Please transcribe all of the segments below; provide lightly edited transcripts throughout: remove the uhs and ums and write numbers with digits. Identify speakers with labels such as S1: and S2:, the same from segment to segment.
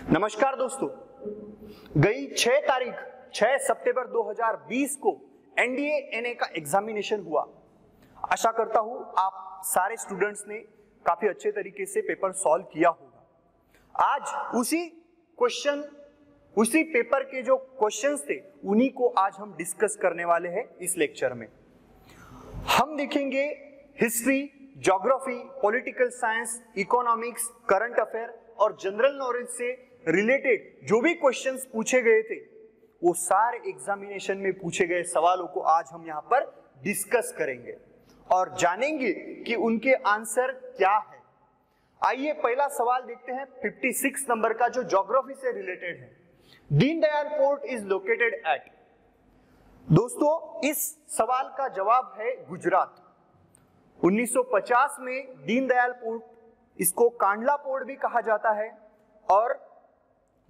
S1: नमस्कार दोस्तों, गई 6 सितंबर 2020 को एनडीए एनए का एग्जामिनेशन हुआ। आशा करता हूं आप सारे स्टूडेंट्स ने काफी अच्छे तरीके से पेपर सॉल्व किया होगा। आज उसी पेपर के जो क्वेश्चंस थे उन्हीं को आज हम डिस्कस करने वाले हैं। इस लेक्चर में हम देखेंगे history, geography, political science, economics, current affair और जनरल नॉलेज से रिलेटेड जो भी क्वेश्चंस पूछे गए थे वो सारे एग्जामिनेशन में पूछे गए सवालों को आज हम यहां पर डिस्कस करेंगे और जानेंगे कि उनके आंसर क्या है। आइए पहला सवाल देखते हैं 56 नंबर का, जो ज्योग्राफी से रिलेटेड है। Deendayal port is located at. दोस्तों, इस सवाल का जवाब है गुजरात। 1950 में दीनदयाल पोर्ट, इसको कांडला पोर्ट भी कहा जाता है, और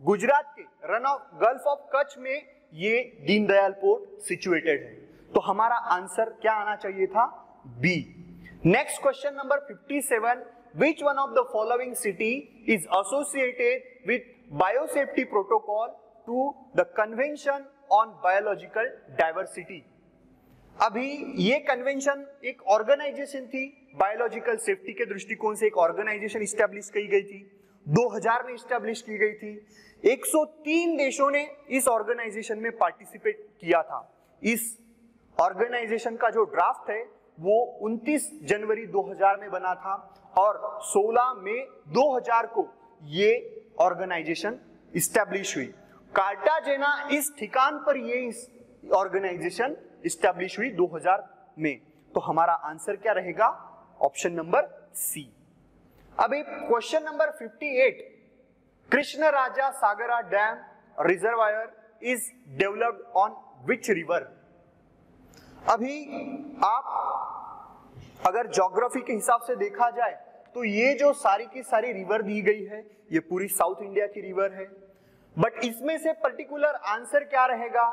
S1: गुजरात के run of gulf of Kutch में ये दीनदयाल पोर्ट सिचुएटेड है। तो हमारा आंसर क्या आना चाहिए था? B. Next question number 57, which one of the following city is associated with biosafety protocol to the convention on biological diversity. अभी ये कन्वेंशन एक ऑर्गेनाइजेशन थी, बायोलॉजिकल सेफ्टी के दृष्टिकोण से एक ऑर्गेनाइजेशन इस्टेब्लिश की गई थी, 2000 में इस्टेब्लिश की गई थी। 103 देशों ने इस ऑर्गेनाइजेशन में पार्टिसिपेट किया था। इस ऑर्गेनाइजेशन का जो ड्राफ्ट है वो 29 जनवरी 2000 में बना था और 16 मई 2000 को ये ऑर्गेनाइजेशन इस्टेब्लिश हुई। कार्टाजेना इस ठिकान पर ये इस ऑर्गेनाइजेशन इस्टेब्लिश हुई 2000 में। तो हमारा आंसर क्या रहेगा? Option number C. अभी question number 58, Krishna Raja Sagara dam reservoir is developed on which river. अभी आप अगर ज्योग्राफी के हिसाब से देखा जाए तो ये जो सारी की सारी रिवर दी गई है ये पूरी साउथ इंडिया की रिवर है, बट इसमें से पर्टिकुलर आंसर क्या रहेगा?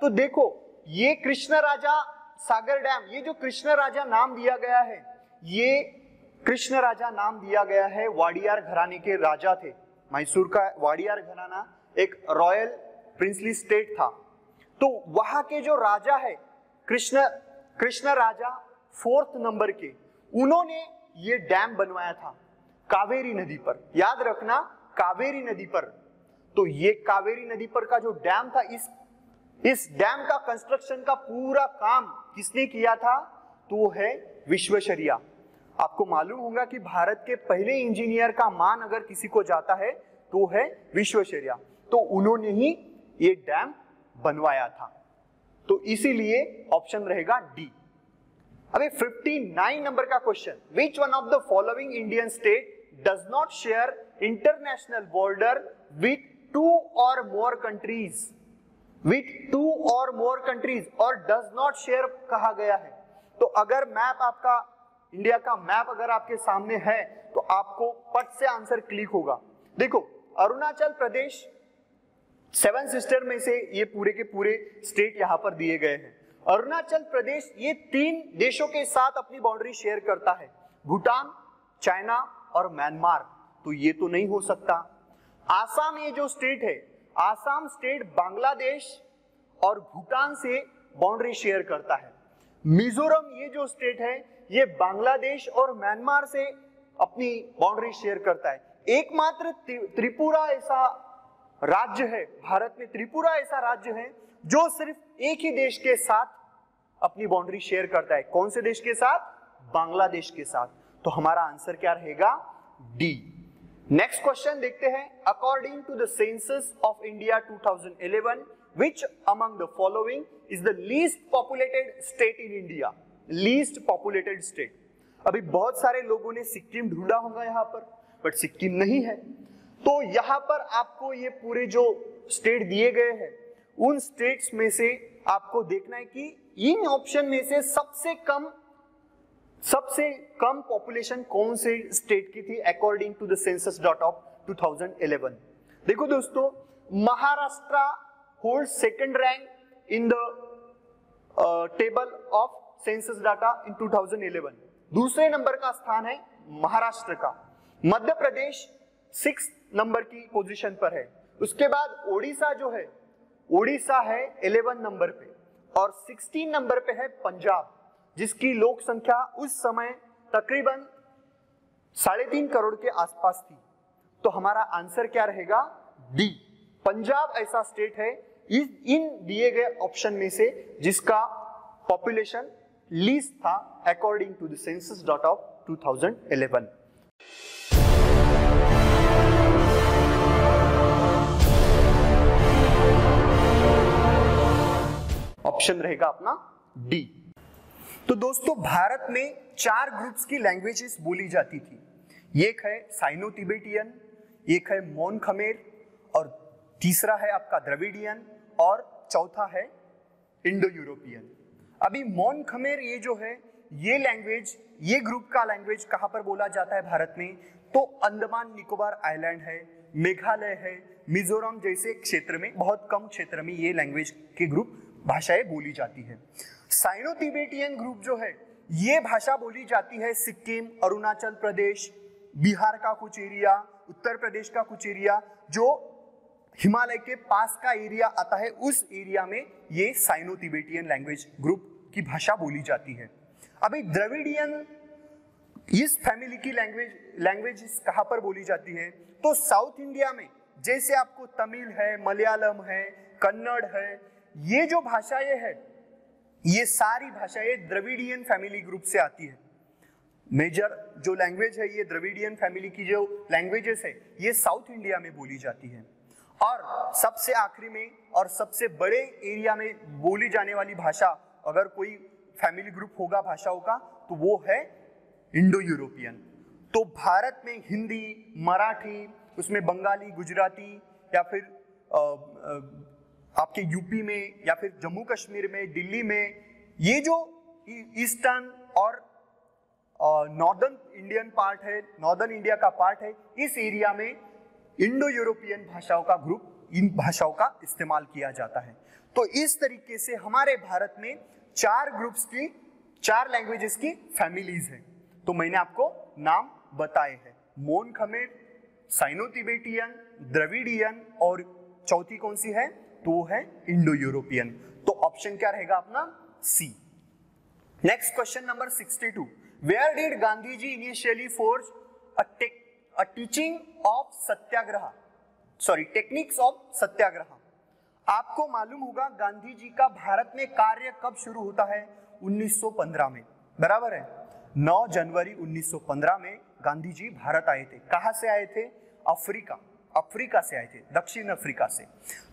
S1: तो देखो, ये कृष्ण राजा सागर डैम, ये जो कृष्ण राजा नाम दिया गया है, ये कृष्ण राजा नाम दिया गया है, वाडियार घराने के राजा थे। मैसूर का वाडियार घराना एक रॉयल प्रिंसली स्टेट था। तो वहां के जो राजा है कृष्ण राजा 4th नंबर के, उन्होंने ये डैम बनवाया था कावेरी नदी पर। याद रखना, कावेरी नदी पर। तो ये कावेरी नदी पर का जो डैम था, इस डैम का कंस्ट्रक्शन का पूरा काम किसने किया था? तो वो है विश्वेश्वरैया। आपको मालूम होगा कि भारत के पहले इंजीनियर का मान अगर किसी को जाता है तो है विश्वेश्वरैया। तो उन्होंने ही ये डैम बनवाया था। तो इसीलिए ऑप्शन रहेगा डी। अभी 59 नंबर का question, which one of the following Indian state does not share international border with 2 or more countries, with 2 or more countries, और does not share कहा गया है। तो अगर मैप आपका इंडिया का मैप अगर आपके सामने है तो आपको पट से आंसर क्लिक होगा। देखो, अरुणाचल प्रदेश 7 सिस्टर में से ये पूरे के पूरे स्टेट यहां पर दिए गए हैं। अरुणाचल प्रदेश ये 3 देशों के साथ अपनी बाउंड्री शेयर करता है, भूटान, चाइना और म्यांमार। तो ये तो नहीं हो सकता। आसाम, ये जो स्टेट है, आसाम स्टेट बांग्लादेश और भूटान से बाउंड्री शेयर करता है। मिजोरम, ये जो स्टेट है, ये बांग्लादेश और म्यांमार से अपनी बाउंड्री शेयर करता है। एकमात्र त्रिपुरा ऐसा राज्य है, भारत में त्रिपुरा ऐसा राज्य है जो सिर्फ एक ही देश के साथ अपनी बाउंड्री शेयर करता है। कौन से देश के साथ? बांग्लादेश के साथ। तो हमारा आंसर क्या रहेगा? डी। नेक्स्ट क्वेश्चन देखते हैं। According to the census of India 2011, which among the following is the least populated state in India? Least populated state. अभी बहुत सारे लोगों ने सिक्किम ढूंढा होगा यहाँ पर, बट सिक्किम नहीं है। तो यहाँ पर आपको ये पूरे जो स्टेट दिए गए हैं उन स्टेट्स में से आपको देखना है कि इन ऑप्शन में से सबसे कम पॉपुलेशन कौन से स्टेट की थी according to the census dot of 2011। देखो दोस्तों, Maharashtra hold second rank in the table of census data in 2011। दूसरे नंबर का स्थान है महाराष्ट्र का। मध्य प्रदेश 6th नंबर की पोजीशन पर है। उसके बाद ओडिशा जो है, ओडिशा है 11 नंबर पे, और 16 नंबर पे है पंजाब, जिसकी लोक संख्या उस समय तकरीबन 3.5 करोड़ के आसपास थी। तो हमारा आंसर क्या रहेगा? डी, पंजाब ऐसा स्टेट है इन दिए गए ऑप्शन में से जिसका पॉपुलेशन लीस्ट था according to the census data of 2011। Option रहेगा अपना डी। तो दोस्तों, भारत में 4 ग्रुप्स की लैंग्वेजेस बोली जाती थी। एक है साइनो तिबेटियन, एक है मोन खमेर, और तीसरा है आपका द्रविडियन, और चौथा है इंडो यूरोपियन। अभी मोन खमेर ये जो है, ये लैंग्वेज, ये ग्रुप का लैंग्वेज कहां पर बोला जाता है भारत में? तो अंडमान निकोबार आइलैंड है, मेघालय है, मिजोरम जैसे क्षेत्र में, बहुत कम क्षेत्र में ये लैंग्वेज के ग्रुप भाषाएं बोली जाती है। साइनो तिबेटियन ग्रुप जो है, ये भाषा बोली जाती है सिक्किम, अरुणाचल प्रदेश, बिहार का कुछ एरिया, उत्तर प्रदेश का कुछ एरिया, जो हिमालय के पास का एरिया आता है, उस एरिया में ये साइनो तिबेटियन लैंग्वेज ग्रुप की भाषा बोली जाती है। अभी द्रविडियन इस फैमिली की लैंग्वेज कहां पर बोली जाती है? तो साउथ इंडिया में, जैसे आपको तमिल है, मलयालम है, कन्नड़ है, ये जो भाषाएं है, ये सारी भाषाएं द्रविडियन फैमिली ग्रुप से आती है। मेजर जो लैंग्वेज है, ये द्रविडियन फैमिली की जो लैंग्वेजेस है, ये साउथ इंडिया में बोली जाती है। और सबसे आखिरी में और सबसे बड़े एरिया में बोली जाने वाली भाषा, अगर कोई फैमिली ग्रुप होगा भाषाओं का, तो वो है इंडो यूरोपियन। तो भारत में हिंदी, मराठी, उसमें बंगाली, गुजराती, या फिर आपके यूपी में, या फिर जम्मू कश्मीर में, दिल्ली में, ये जो ईस्टर्न और नॉर्दर्न इंडियन पार्ट है, नॉर्दर्न इंडिया का पार्ट है, इस एरिया में इंडो यूरोपियन भाषाओं का ग्रुप, इन भाषाओं का इस्तेमाल किया जाता है। तो इस तरीके से हमारे भारत में 4 ग्रुप्स की, 4 लैंग्वेजेस की फैमिलीज है। तो मैंने आपको नाम बताए हैं, मोन खमेर, साइनो तिबेटियन, द्रविडियन, और चौथी कौन सी है? तो वो है इंडो यूरोपियन। तो ऑप्शन क्या रहेगा अपना? C. Next question number 62, where did Gandhi ji initially forge a teaching of satyagraha, sorry techniques of satyagraha. आपको मालूम होगा गांधी जी का भारत में कार्य कब शुरू होता है? 1915 में, बराबर है। 9 जनवरी 1915 में गांधी जी भारत आए थे। कहां से आए थे? अफ्रीका से आए थे, दक्षिण अफ्रीका से।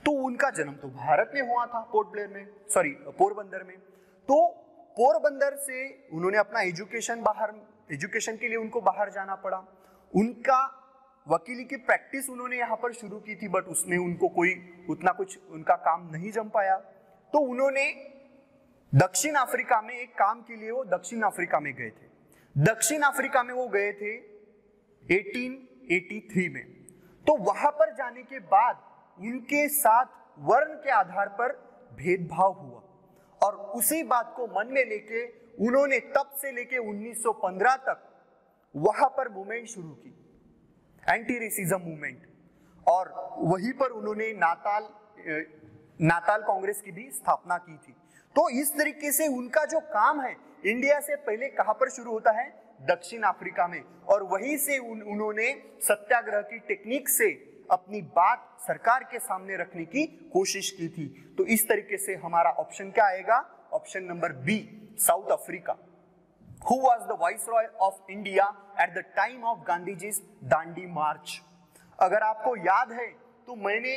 S1: तो उनका जन्म तो भारत में हुआ था, पोरबंदर में। तो पोरबंदर से उन्होंने अपना एजुकेशन के लिए उनको बाहर जाना पड़ा। उनका वकीली की प्रैक्टिस उन्होंने यहाँ पर शुरू की थी, बट उसमें उनको कोई उतना कुछ उनका काम नहीं जम पाया। तो उन्होंने दक्षिण अफ्रीका में एक काम के लिए वो दक्षिण अफ्रीका में गए थे। दक्षिण अफ्रीका में वो गए थे 1883 में। तो वहां पर जाने के बाद उनके साथ वर्ण के आधार पर भेदभाव हुआ, और उसी बात को मन में लेके उन्होंने तब से लेके 1915 तक वहां पर मूवमेंट शुरू की, एंटी रेसिज्म मूवमेंट। और वहीं पर उन्होंने नाताल कांग्रेस की भी स्थापना की थी। तो इस तरीके से उनका जो काम है इंडिया से पहले कहां पर शुरू होता है? दक्षिण अफ्रीका में। और वहीं से उन्होंने सत्याग्रह की टेक्निक से अपनी बात सरकार के सामने रखने की कोशिश की थी। तो इस तरीके से हमारा ऑप्शन क्या आएगा? Option number B, South Africa. Who was the Viceroy of India at the time of Gandhiji's Dandi March? अगर आपको याद है तो मैंने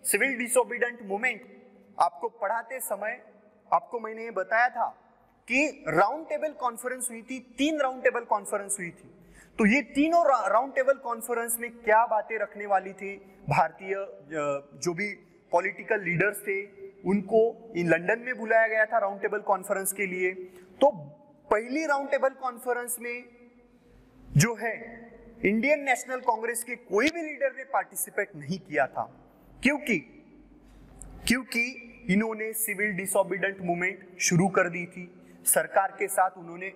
S1: सिविल डिसोबीडेंट मूवमेंट आपको पढ़ाते समय आपको मैंने ये बताया था कि राउंड टेबल कॉन्फ्रेंस हुई थी, 3 राउंड टेबल कॉन्फ्रेंस हुई थी। तो ये तीनों राउंड टेबल कॉन्फ्रेंस में क्या बातें रखने वाली थी? भारतीय जो भी पॉलिटिकल लीडर्स थे उनको इन लंदन में बुलाया गया था राउंड टेबल कॉन्फ्रेंस के लिए। तो पहली राउंड टेबल कॉन्फ्रेंस में जो है इंडियन नेशनल कांग्रेस के कोई भी लीडर ने पार्टिसिपेट नहीं किया था, क्योंकि इन्होंने सिविल डिसोबीडेंट मूवमेंट शुरू कर दी थी। सरकार के साथ उन्होंने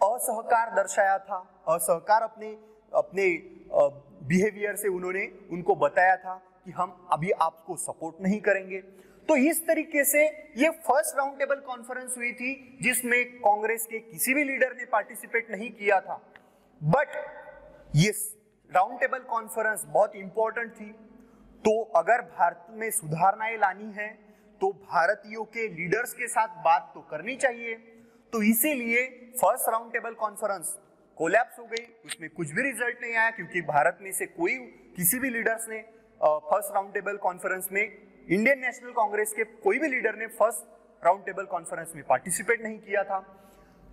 S1: असहकार दर्शाया था, असहकार अपने अपने बिहेवियर से उन्होंने उनको बताया था कि हम अभी आपको सपोर्ट नहीं करेंगे। तो इस तरीके से ये फर्स्ट राउंड टेबल कॉन्फ्रेंस हुई थी जिसमें कांग्रेस के किसी भी लीडर ने पार्टिसिपेट नहीं किया था। बट ये राउंड टेबल कॉन्फ्रेंस बहुत इंपॉर्टेंट थी। तो अगर भारत में सुधारणाएं लानी है तो भारतीयों के लीडर्स के साथ बात तो करनी चाहिए। तो इसीलिए first round table conference collapse हो गई, उसमें कुछ भी रिजल्ट नहीं आया क्योंकि भारत में से कोई किसी भी लीडर्स ने फर्स्ट राउंड टेबल कॉन्फ्रेंस में, इंडियन नेशनल कांग्रेस के कोई भी लीडर ने फर्स्ट राउंड टेबल कॉन्फ्रेंस में पार्टिसिपेट नहीं किया था।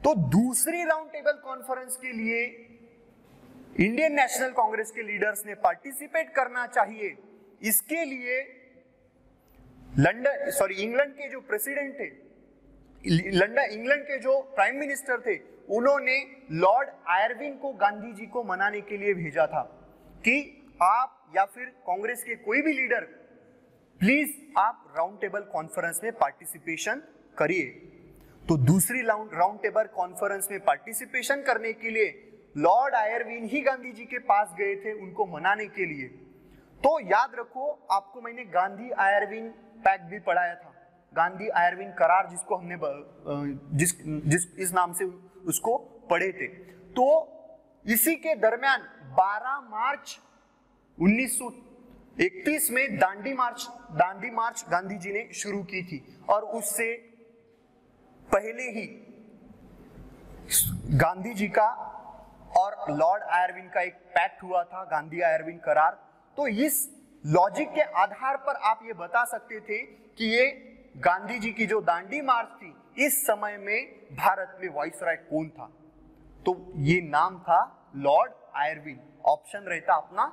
S1: तो दूसरी राउंड टेबल कॉन्फ्रेंस के लिए इंडियन नेशनल कांग्रेस के लीडर्स ने पार्टिसिपेट करना चाहिए। इसके लिए इंग्लैंड के जो प्रेसिडेंट थे, इंग्लैंड के जो प्राइम मिनिस्टर थे, उन्होंने लॉर्ड आयरविन को गांधी जी को मनाने के लिए भेजा था कि आप या फिर कांग्रेस के कोई भी लीडर प्लीज आप राउंड टेबल कॉन्फ्रेंस में पार्टिसिपेशन करिए। तो दूसरी राउंड टेबल कॉन्फ्रेंस में पार्टिसिपेशन करने के लिए लॉर्ड आयरविन ही गांधी जी के पास गए थे उनको मनाने के लिए। तो याद रखो, आपको मैंने गांधी आयरविन पैक्ट भी पढ़ाया था, गांधी आयरविन करार, जिसको हमने इस नाम से उसको पढ़े थे। तो इसी के दरमियान 12 मार्च 1931 में दांडी मार्च गांधी जी ने शुरू की थी और उससे पहले ही गांधी जी का और लॉर्ड आयरविन का एक पैक्ट हुआ था, गांधी आयरविन करार। तो इस लॉजिक के आधार पर आप ये बता सकते थे कि ये गांधी जी की जो दांडी मार्च थी, इस समय में भारत में वाइसराय कौन था, तो ये नाम था लॉर्ड आयरविन। ऑप्शन रहता अपना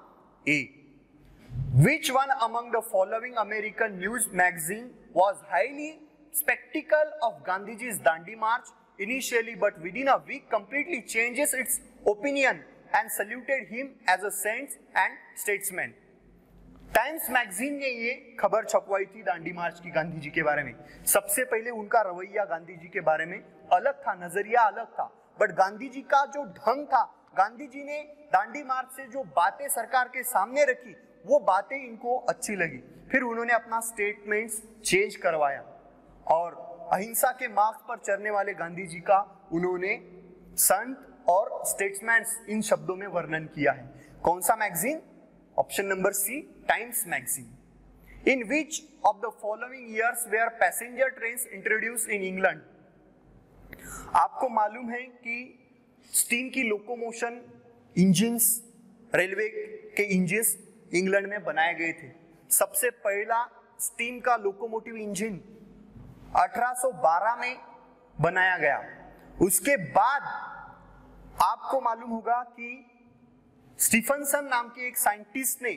S1: ए। Which one among the following American news magazine was highly skeptical of Gandhiji's Dandi March initially, but within a week completely changes its opinion and saluted him as a saint and statesman? Times magazine ने ये खबर छपवाई थी दांडी मार्च की गांधी जी के बारे में। सबसे पहले उनका रवैया गांधी जी के बारे में अलग था, नजरिया अलग था, बट गांधी जी का जो ढंग था, गांधी जी ने दांडी मार्च से जो बातें सरकार के सामने रखी, वो बातें इनको अच्छी लगी। फिर उन्होंने अपना स्टेटमेंट्स चेंज करवाया और अहिंसा के मार्ग पर चलने वाले गांधी जी का उन्होंने संत और स्टेट्समैन इन शब्दों में वर्णन किया है। कौन सा magazine? Option number C, Times magazine. In which of the following years were passenger trains introduce in England? आपको मालूम है कि स्टीम की लोकोमोशन इंजिन्स, रेलवे के इंजिन्स इंग्लैंड में बनाए गए थे। सबसे पहला स्टीम का लोकोमोटिव इंजन 1812 में बनाया गया। उसके बाद आपको मालूम होगा कि स्टीफनसन नाम के एक साइंटिस्ट ने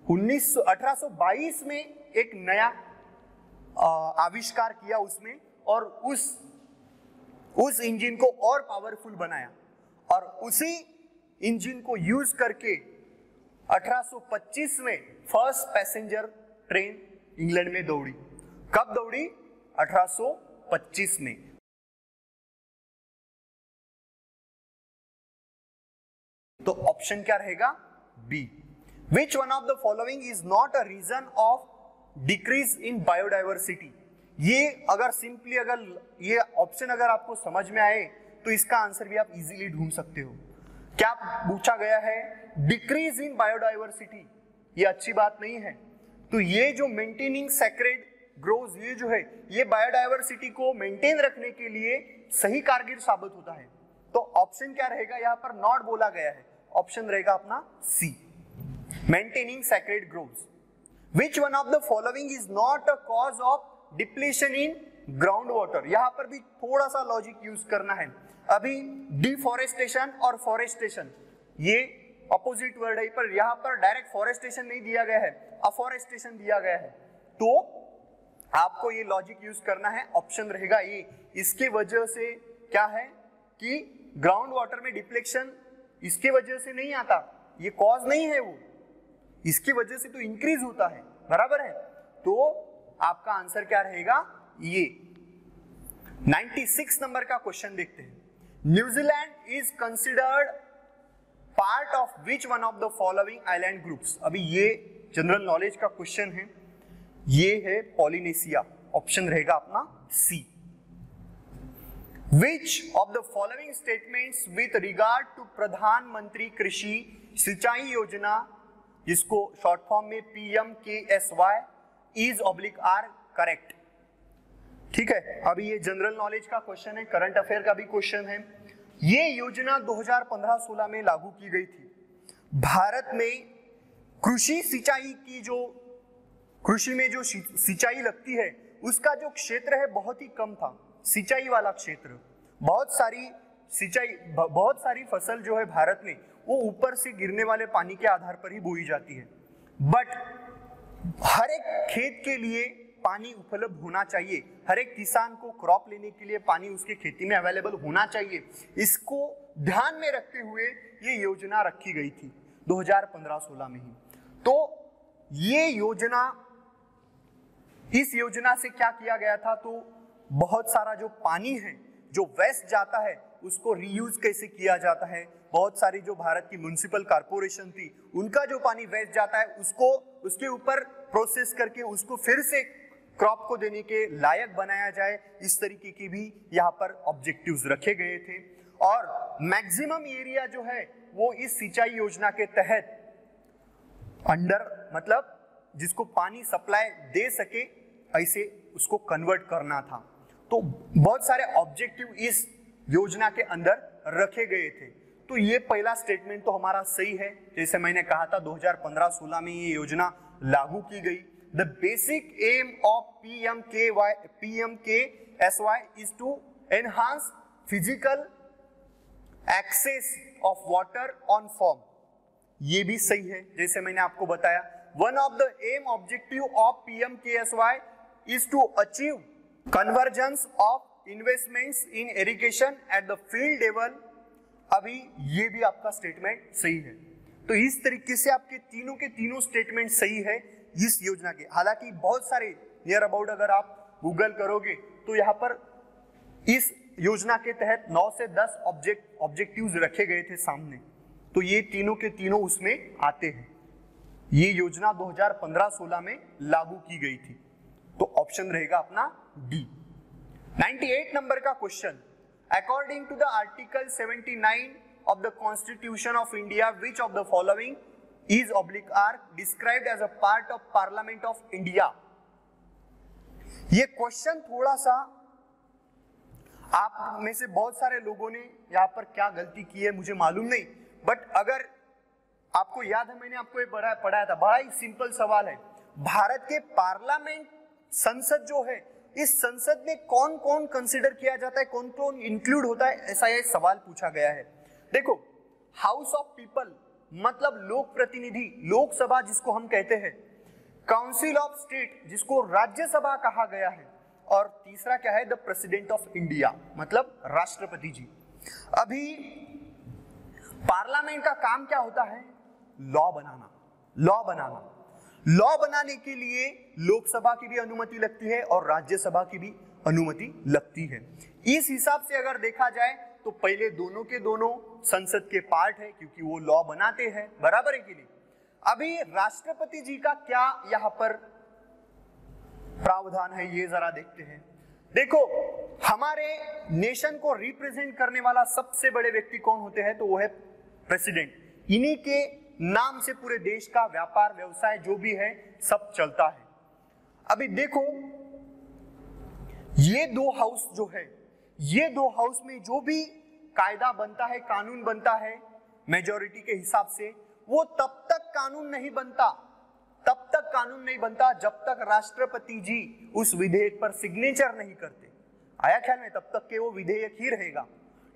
S1: 1822 में एक नया आविष्कार किया उसमें, और उस इंजन को और पावरफुल बनाया और उसी इंजन को यूज करके 1825 में फर्स्ट पैसेंजर ट्रेन इंग्लैंड में दौड़ी। कब दौड़ी? 1825 में। तो ऑप्शन क्या रहेगा? B. Which one of the following is not a reason of decrease in biodiversity? ये अगर सिंपली अगर ये ऑप्शन अगर आपको समझ में आए तो इसका आंसर भी आप इजीली ढूंढ सकते हो। क्या पूछा गया है? Decrease in biodiversity. ये अच्छी बात नहीं है। तो ये जो मेंटेनिंग सेक्रेड ग्रोज, ये जो है ये बायोडाइवर्सिटी को मेंटेन रखने के लिए सही कारगर साबित होता है। तो ऑप्शन क्या रहेगा? यहां पर नॉट बोला गया है, ऑप्शन रहेगा अपना C, maintaining sacred groves. Which one of the following is not a cause of depletion in ground water? यहां पर भी थोड़ा सा लॉजिक यूज करना है। अभी डिफॉरेस्टेशन और फॉरेस्टेशन ये अपोजिट वर्ड है, पर यहां पर डायरेक्ट फॉरेस्टेशन नहीं दिया गया है, अफॉरेस्टेशन दिया गया है। तो आपको ये लॉजिक यूज करना है, ऑप्शन रहेगा ये। इसके वजह से क्या है कि ग्राउंड वाटर में डिप्लेक्शन इसके वजह से नहीं आता, ये कॉज नहीं है, वो इसकी वजह से तो इंक्रीज होता है, बराबर है। तो आपका आंसर क्या रहेगा? ये। 96 नंबर का क्वेश्चन देखते हैं। New Zealand is considered part of which one of the following island groups. अभी ये जनरल नॉलेज का क्वेश्चन है, ये है पॉलिनेशिया, ऑप्शन रहेगा अपना C. Which of the following statements with regard to Pradhan Mantri Krishi Sinchai Yojana, जिसको शॉर्ट फॉर्म में PMKSY is oblique are correct. ठीक है, अभी ये जनरल नॉलेज का क्वेश्चन है, करंट अफेयर का भी क्वेश्चन है। ये योजना 2015-16 में लागू की गई थी। भारत में कृषि सिंचाई की जो कृषि में जो सिंचाई लगती है उसका जो क्षेत्र है बहुत ही कम था, सिंचाई वाला क्षेत्र। बहुत सारी फसल जो है भारत में वो ऊपर से गिरने वाले पानी के आधार पर ही बोई जाती है। बट हर एक खेत के लिए पानी उपलब्ध होना चाहिए, हर एक किसान को क्रॉप लेने के लिए पानी उसके खेती में अवेलेबल होना चाहिए। इसको ध्यान में रखते हुए ये योजना रखी गई थी 2015-16 में ही। तो ये योजना, इस योजना से क्या किया गया था, तो बहुत सारा जो पानी है जो वेस्ट जाता है उसको रीयूज कैसे किया जाता है। बहुत सारी जो भारत की म्युनिसिपल कॉर्पोरेशन थी उनका जो पानी वेस्ट जाता है उसको उसके ऊपर प्रोसेस करके उसको फिर से क्रॉप को देने के लायक बनाया जाए, इस तरीके की भी यहाँ पर ऑब्जेक्टिव्स रखे गए थे। और मैक्सिमम एरिया जो है वो इस सिंचाई योजना के तहत अंडर, मतलब जिसको पानी सप्लाई दे सके ऐसे उसको कन्वर्ट करना था। तो बहुत सारे ऑब्जेक्टिव इस योजना के अंदर रखे गए थे। तो ये पहला स्टेटमेंट तो हमारा सही है, जैसे मैंने कहा था 2015-16 में ये योजना लागू की गई। The basic aim of PMKSY is to enhance physical access of water on farm, ये भी सही है जैसे मैंने आपको बताया। One of the aim objective of PMKSY is to achieve convergence of investments in irrigation at the field level, अभी ये भी आपका स्टेटमेंट सही है। तो इस तरीके से आपके तीनों के तीनों स्टेटमेंट सही है इस योजना के। हालांकि बहुत सारे नियर अबाउट अगर आप गूगल करोगे तो यहाँ पर इस योजना के तहत 9 से 10 ऑब्जेक्टिव्स रखे गए थे सामने, तो ये तीनों के तीनों उसमें आते हैं। ये योजना 2015-16 में लागू की गई थी, तो ऑप्शन रहेगा अपना डी। 98 नंबर का question, according to the article 79 of the constitution of India which of the following is oblique are described as a part of parliament of India. ये क्वेश्चन थोड़ा सा आप में से बहुत सारे लोगों ने यहां पर क्या गलती की है मुझे मालूम नहीं, बट अगर आपको याद है मैंने आपको ये पढ़ाया था, बड़ा ही सिंपल सवाल है। भारत के पार्लियामेंट संसद जो है, इस संसद में कौन कौन कंसिडर किया जाता है, कौन कौन इंक्लूड होता है, ऐसा ये सवाल पूछा गया है। देखो, हाउस ऑफ पीपल मतलब लोक प्रतिनिधि, लोकसभा जिसको हम कहते हैं, काउंसिल ऑफ स्टेट जिसको राज्यसभा कहा गया है, और तीसरा क्या है, द प्रेसिडेंट ऑफ इंडिया मतलब राष्ट्रपति जी। अभी पार्लियामेंट का काम क्या होता है, लॉ बनाना। लॉ बनाने के लिए लोकसभा की भी अनुमति लगती है और राज्यसभा की भी अनुमति लगती है। इस हिसाब से अगर देखा जाए तो पहले दोनों के दोनों संसद के पार्ट है क्योंकि वो लॉ बनाते हैं, बराबर है कि नहीं। अभी राष्ट्रपति जी का क्या यहाँ पर प्रावधान है ये जरा देखते हैं। देखो, हमारे नेशन को रिप्रेजेंट करने वाला सबसे बड़े व्यक्ति कौन होते हैं, तो वो है प्रेसिडेंट। इन्हीं के नाम से पूरे देश का व्यापार व्यवसाय जो भी है सब चलता है। अभी देखो, ये दो हाउस जो है, ये दो हाउस में जो भी कायदा बनता है, कानून बनता है मेजॉरिटी के हिसाब से, वो तब तक कानून नहीं बनता जब तक राष्ट्रपति जी उस विधेयक पर सिग्नेचर नहीं करते। आया ख्याल में, तब तक के वो विधेयक ही रहेगा।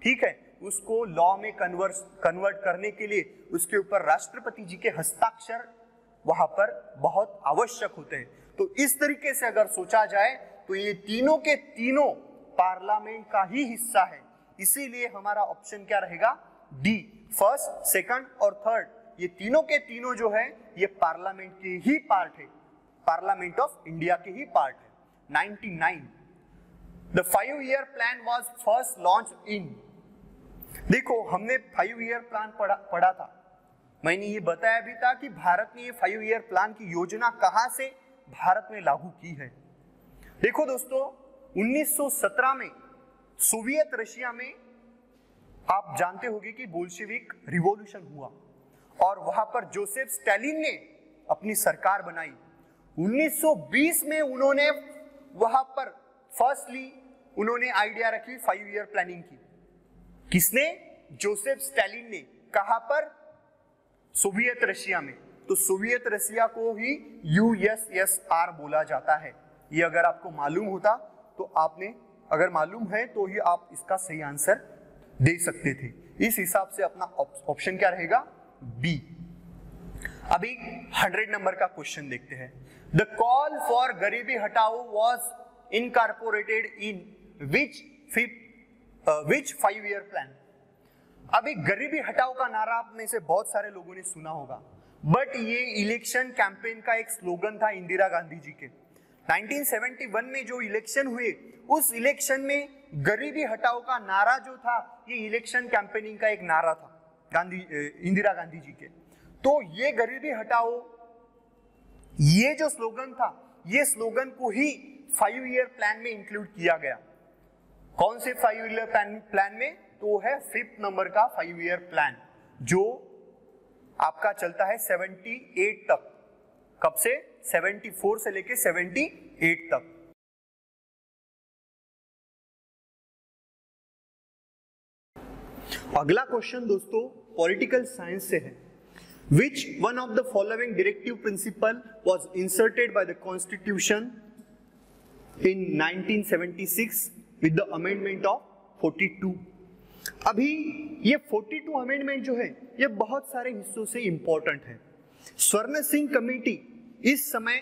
S1: ठीक है, उसको लॉ में कन्वर्ट करने के लिए उसके ऊपर राष्ट्रपति जी के हस्ताक्षर वहां पर बहुत आवश्यक होते हैं। तो इस तरीके से अगर सोचा जाए तो ये तीनों के तीनों पार्लियामेंट का ही हिस्सा है, इसीलिए हमारा ऑप्शन क्या रहेगा, डी। फर्स्ट, सेकंड और थर्ड, ये तीनों के तीनों जो है ये पार्लियामेंट के ही पार्ट है, पार्लियामेंट ऑफ इंडिया के ही पार्ट है। 99, the 5-year plan was first launched in, देखो हमने 5 ईयर प्लान पढ़ा था, मैंने ये बताया भी था कि भारत ने ये 5 ईयर प्लान की योजना कहां से भारत में लागू की है। देखो दोस्तों 1917 में सोवियत रशिया में आप जानते होंगे कि बोल्शेविक रिवॉल्यूशन हुआ और वहां पर जोसेफ स्टालिन ने अपनी सरकार बनाई। 1920 में उन्होंने वहां पर फर्स्टली उन्होंने आइडिया रखी 5 ईयर प्लानिंग की। किसने? जोसेफ स्टालिन ने। कहां पर? सोवियत रशिया में। तो सोवियत रशिया को ही यूएसएसआर बोला जाता है। ये अगर आपको मालूम होता तो आपने, अगर मालूम है तो ही आप इसका सही आंसर दे सकते थे। इस हिसाब से अपना ऑप्शन क्या रहेगा? बी। अभी 100 नंबर का क्वेश्चन देखते हैं। द कॉल फॉर गरीबी हटाओ was incorporated in which 5 year plan. अभी गरीबी हटाओ का नारा आप में से बहुत सारे लोगों ने सुना होगा, बट ये इलेक्शन कैंपेन का एक स्लोगन था इंदिरा गांधी जी के। 1971 में जो इलेक्शन हुए उस इलेक्शन में गरीबी हटाओ का नारा जो था ये इलेक्शन कैंपेनिंग का एक नारा था इंदिरा गांधी जी के। तो ये गरीबी हटाओ ये जो स्लोगन था, ये स्लोगन को ही 5 ईयर प्लान में इंक्लूड किया गया। कौन से 5 ईयर प्लान में? तो है 5th नंबर का 5 ईयर प्लान जो आपका चलता है 78 तक। कब से? 74 से लेके 78 तक। अगला क्वेश्चन दोस्तों पॉलिटिकल साइंस से है। Which one of the following directive principle was inserted by the Constitution in 1976 with the amendment of 42? अभी ये 42 अमेंडमेंट जो है ये बहुत सारे हिस्सों से इंपॉर्टेंट है। स्वर्ण सिंह कमेटी, इस समय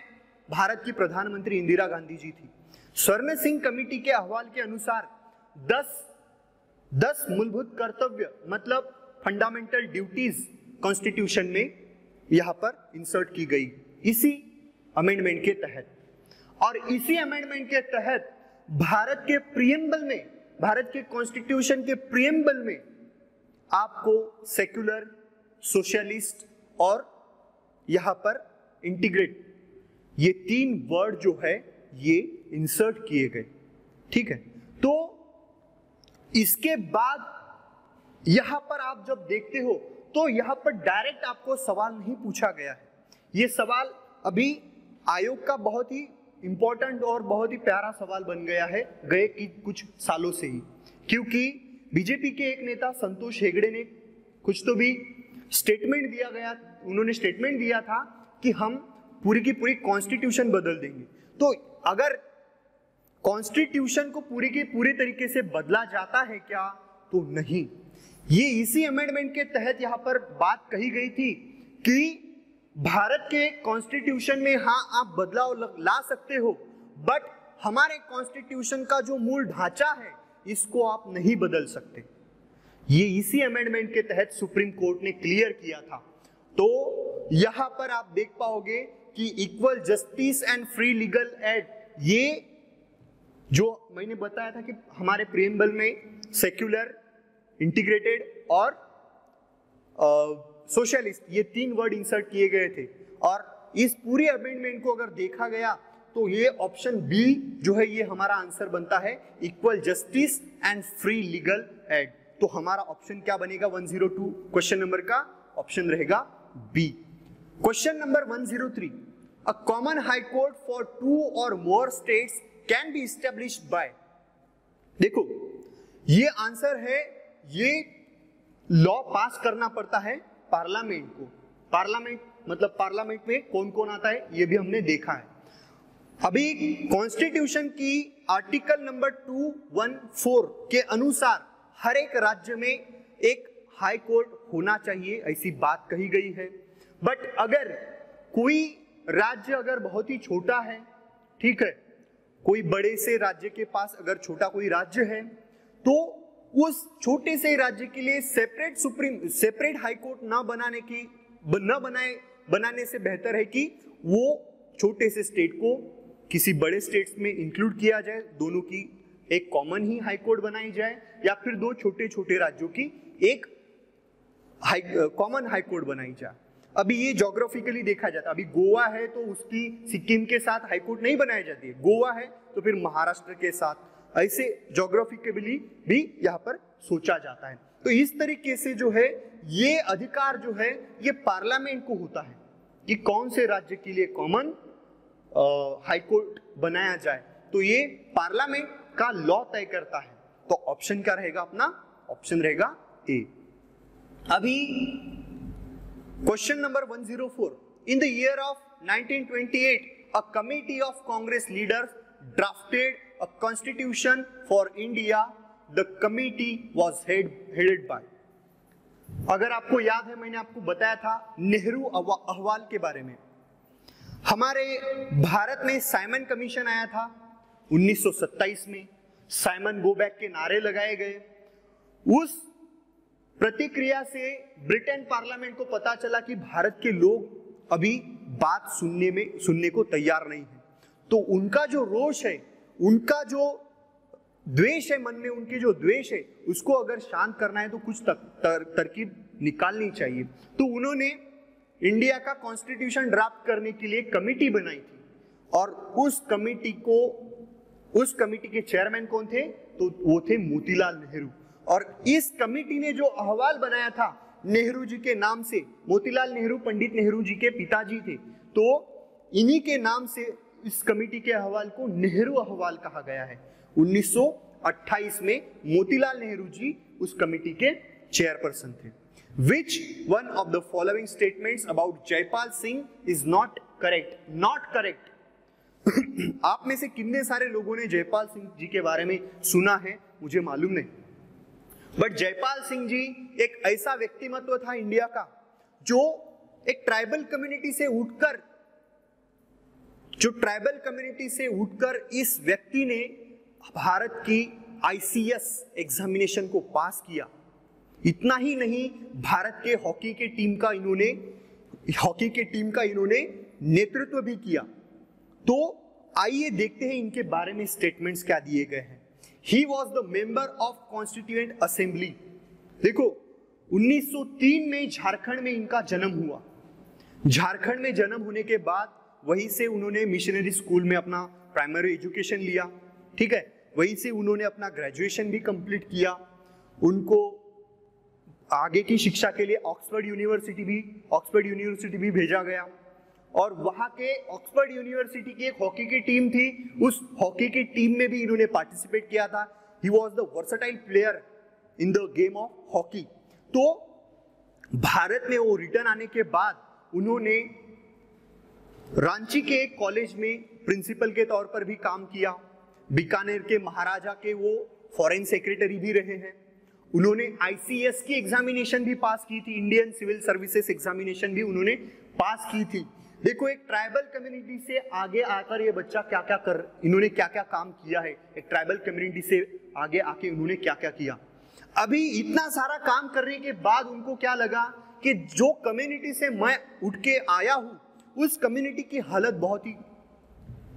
S1: भारत की प्रधानमंत्री इंदिरा गांधी जी थी। स्वर्ण सिंह कमेटी के अहवाल के अनुसार 10 मूलभूत कर्तव्य मतलब फंडामेंटल ड्यूटीज कॉन्स्टिट्यूशन में यहां पर इंसर्ट की गई इसी अमेंडमेंट के तहत। और इसी अमेंडमेंट के तहत भारत के प्रीएम्बल में, भारत के कॉन्स्टिट्यूशन के प्रीएम्बल में आपको सेक्युलर, सोशलिस्ट और यहां पर इंटीग्रेट, ये 3 वर्ड जो है ये इंसर्ट किए गए। ठीक है, तो इसके बाद यहां पर आप जब देखते हो तो यहां पर डायरेक्ट आपको सवाल नहीं पूछा गया है। ये सवाल अभी आयोग का बहुत ही इंपॉर्टेंट और बहुत ही प्यारा सवाल बन गया है गए कुछ सालों से ही, क्योंकि बीजेपी के एक नेता संतोष हेगड़े ने कुछ तो भी स्टेटमेंट दिया गया, उन्होंने स्टेटमेंट दिया था कि हम पूरी की पूरी कॉन्स्टिट्यूशन बदल देंगे। तो अगर कॉन्स्टिट्यूशन को पूरी की पूरी तरीके से बदला जाता है क्या? तो नहीं। ये इसी अमेंडमेंट के तहत यहां पर बात कही गई थी कि भारत के कॉन्स्टिट्यूशन में हाँ आप बदलाव ला सकते हो, बट हमारे कॉन्स्टिट्यूशन का जो मूल ढांचा है इसको आप नहीं बदल सकते। ये इसी अमेंडमेंट के तहत सुप्रीम कोर्ट ने क्लियर किया था। तो यहां पर आप देख पाओगे कि equal justice and free legal add, ये जो मैंने बताया था कि हमारे प्रीएम्बल में सेक्युलर, इंटीग्रेटेड और सोशलिस्ट, ये 3 वर्ड इंसर्ट किए गए थे। और इस पूरी अमेंडमेंट को अगर देखा गया तो ये ऑप्शन बी जो है ये हमारा आंसर बनता है, equal justice and free legal aid. तो हमारा ऑप्शन क्या बनेगा 102 क्वेश्चन नंबर का? ऑप्शन रहेगा B. Question number 103, a common high court for 2 और more states can be established by. देखो ये आंसर है, ये लॉ पास करना पड़ता है पार्लियामेंट को। पार्लियामेंट मतलब पार्लियामेंट में कौन कौन आता है ये भी हमने देखा है। अभी कॉन्स्टिट्यूशन की आर्टिकल नंबर 214 के अनुसार हर एक राज्य में एक हाई कोर्ट होना चाहिए, ऐसी बात कही गई है। बट अगर कोई राज्य अगर बहुत ही छोटा है, ठीक है, कोई बड़े से राज्य के पास अगर छोटा कोई राज्य है, तो उस छोटे से राज्य के लिए सेपरेट हाई कोर्ट बनाने से बेहतर है कि वो छोटे से स्टेट को किसी बड़े स्टेट्स में इंक्लूड किया जाए, दोनों की एक कॉमन ही हाई कोर्ट बनाई जाए या फिर दो छोटे छोटे राज्यों की एक कॉमन हाई कोर्ट बनाई जाए। अभी ये ज्योग्राफिकली देखा जाता है, अभी गोवा है तो उसकी सिक्किम के साथ हाई कोर्ट नहीं बनाई जाती है, गोवा है तो फिर महाराष्ट्र के साथ, ऐसे ज्योग्राफिकली भी यहाँ पर सोचा जाता है। तो इस तरीके से जो है ये अधिकार जो है ये पार्लियामेंट को होता है कि कौन से राज्य के लिए कॉमन हाई कोर्ट बनाया जाए, तो ये पार्लियामेंट का लॉ तय करता है। तो ऑप्शन क्या रहेगा अपना? ऑप्शन रहेगा ए। अभी question number 104, in the year of 1928 a committee of Congress leaders drafted a constitution for India, the committee was headed by. अगर आपको याद है मैंने आपको बताया था नेहरू अहवाल के बारे में। हमारे भारत में साइमन कमीशन आया था 1927 में, साइमन गो बैक के नारे लगाए गए। उस प्रतिक्रिया से ब्रिटेन पार्लियामेंट को पता चला कि भारत के लोग अभी बात सुनने को तैयार नहीं है, तो उनका जो रोष है, उनका जो द्वेष है मन में, उनके जो द्वेष है उसको अगर शांत करना है तो कुछ तरकीब निकालनी चाहिए। तो उन्होंने इंडिया का कॉन्स्टिट्यूशन ड्राफ्ट करने के लिए कमिटी बनाई थी और उस कमिटी के चेयरमैन कौन थे? तो वो थे मोतीलाल नेहरू। और इस कमिटी ने जो अहवाल बनाया था नेहरू जी के नाम से, मोतीलाल नेहरू पंडित नेहरू जी के पिताजी थे, तो इन्हीं के नाम से इस कमिटी के अहवाल को नेहरू अहवाल कहा गया है। 1928 में मोतीलाल नेहरू जी उस कमिटी के चेयरपर्सन थे। Which one of the following statements about Jaipal Singh is not correct? Not correct. आप में से कितने सारे लोगों ने जयपाल सिंह जी के बारे में सुना है मुझे मालूम नहीं, बट जयपाल सिंह जी एक ऐसा व्यक्तिमत्व था इंडिया का जो एक ट्राइबल कम्युनिटी से उठकर इस व्यक्ति ने भारत की ICS एग्जामिनेशन को पास किया। इतना ही नहीं, भारत के हॉकी के टीम का इन्होंने नेतृत्व भी किया। तो आइए देखते हैं इनके बारे में स्टेटमेंट्स क्या दिए गए हैं। He was the member of Constituent Assembly। देखो 1903 में झारखंड में इनका जन्म हुआ। झारखंड में जन्म होने के बाद वहीं से उन्होंने मिशनरी स्कूल में अपना प्राइमरी एजुकेशन लिया, ठीक है, वहीं से उन्होंने अपना ग्रेजुएशन भी कंप्लीट किया। उनको आगे की शिक्षा के लिए ऑक्सफोर्ड यूनिवर्सिटी भी भेजा गया और वहां के ऑक्सफोर्ड यूनिवर्सिटी की एक हॉकी की टीम थी, उस हॉकी की टीम में भी इन्होंने पार्टिसिपेट किया था। He was the versatile player in the game of hockey. तो भारत में वो रिटर्न आने के बाद उन्होंने रांची के एक कॉलेज में प्रिंसिपल के तौर पर भी काम किया। बीकानेर के महाराजा के वो फॉरेन सेक्रेटरी भी रहे हैं। उन्होंने ICS की एग्जामिनेशन भी पास की थी, इंडियन सिविल सर्विसेज एग्जामिनेशन भी उन्होंने पास की थी। देखो एक ट्राइबल कम्युनिटी से आगे आकर ये बच्चा इन्होंने क्या क्या काम किया है, एक ट्राइबल कम्युनिटी से आगे आके इन्होंने क्या क्या किया। अभी इतना सारा काम करने के बाद उनको क्या लगा कि जो कम्युनिटी से मैं उठ के आया हूं उस कम्युनिटी की हालत बहुत ही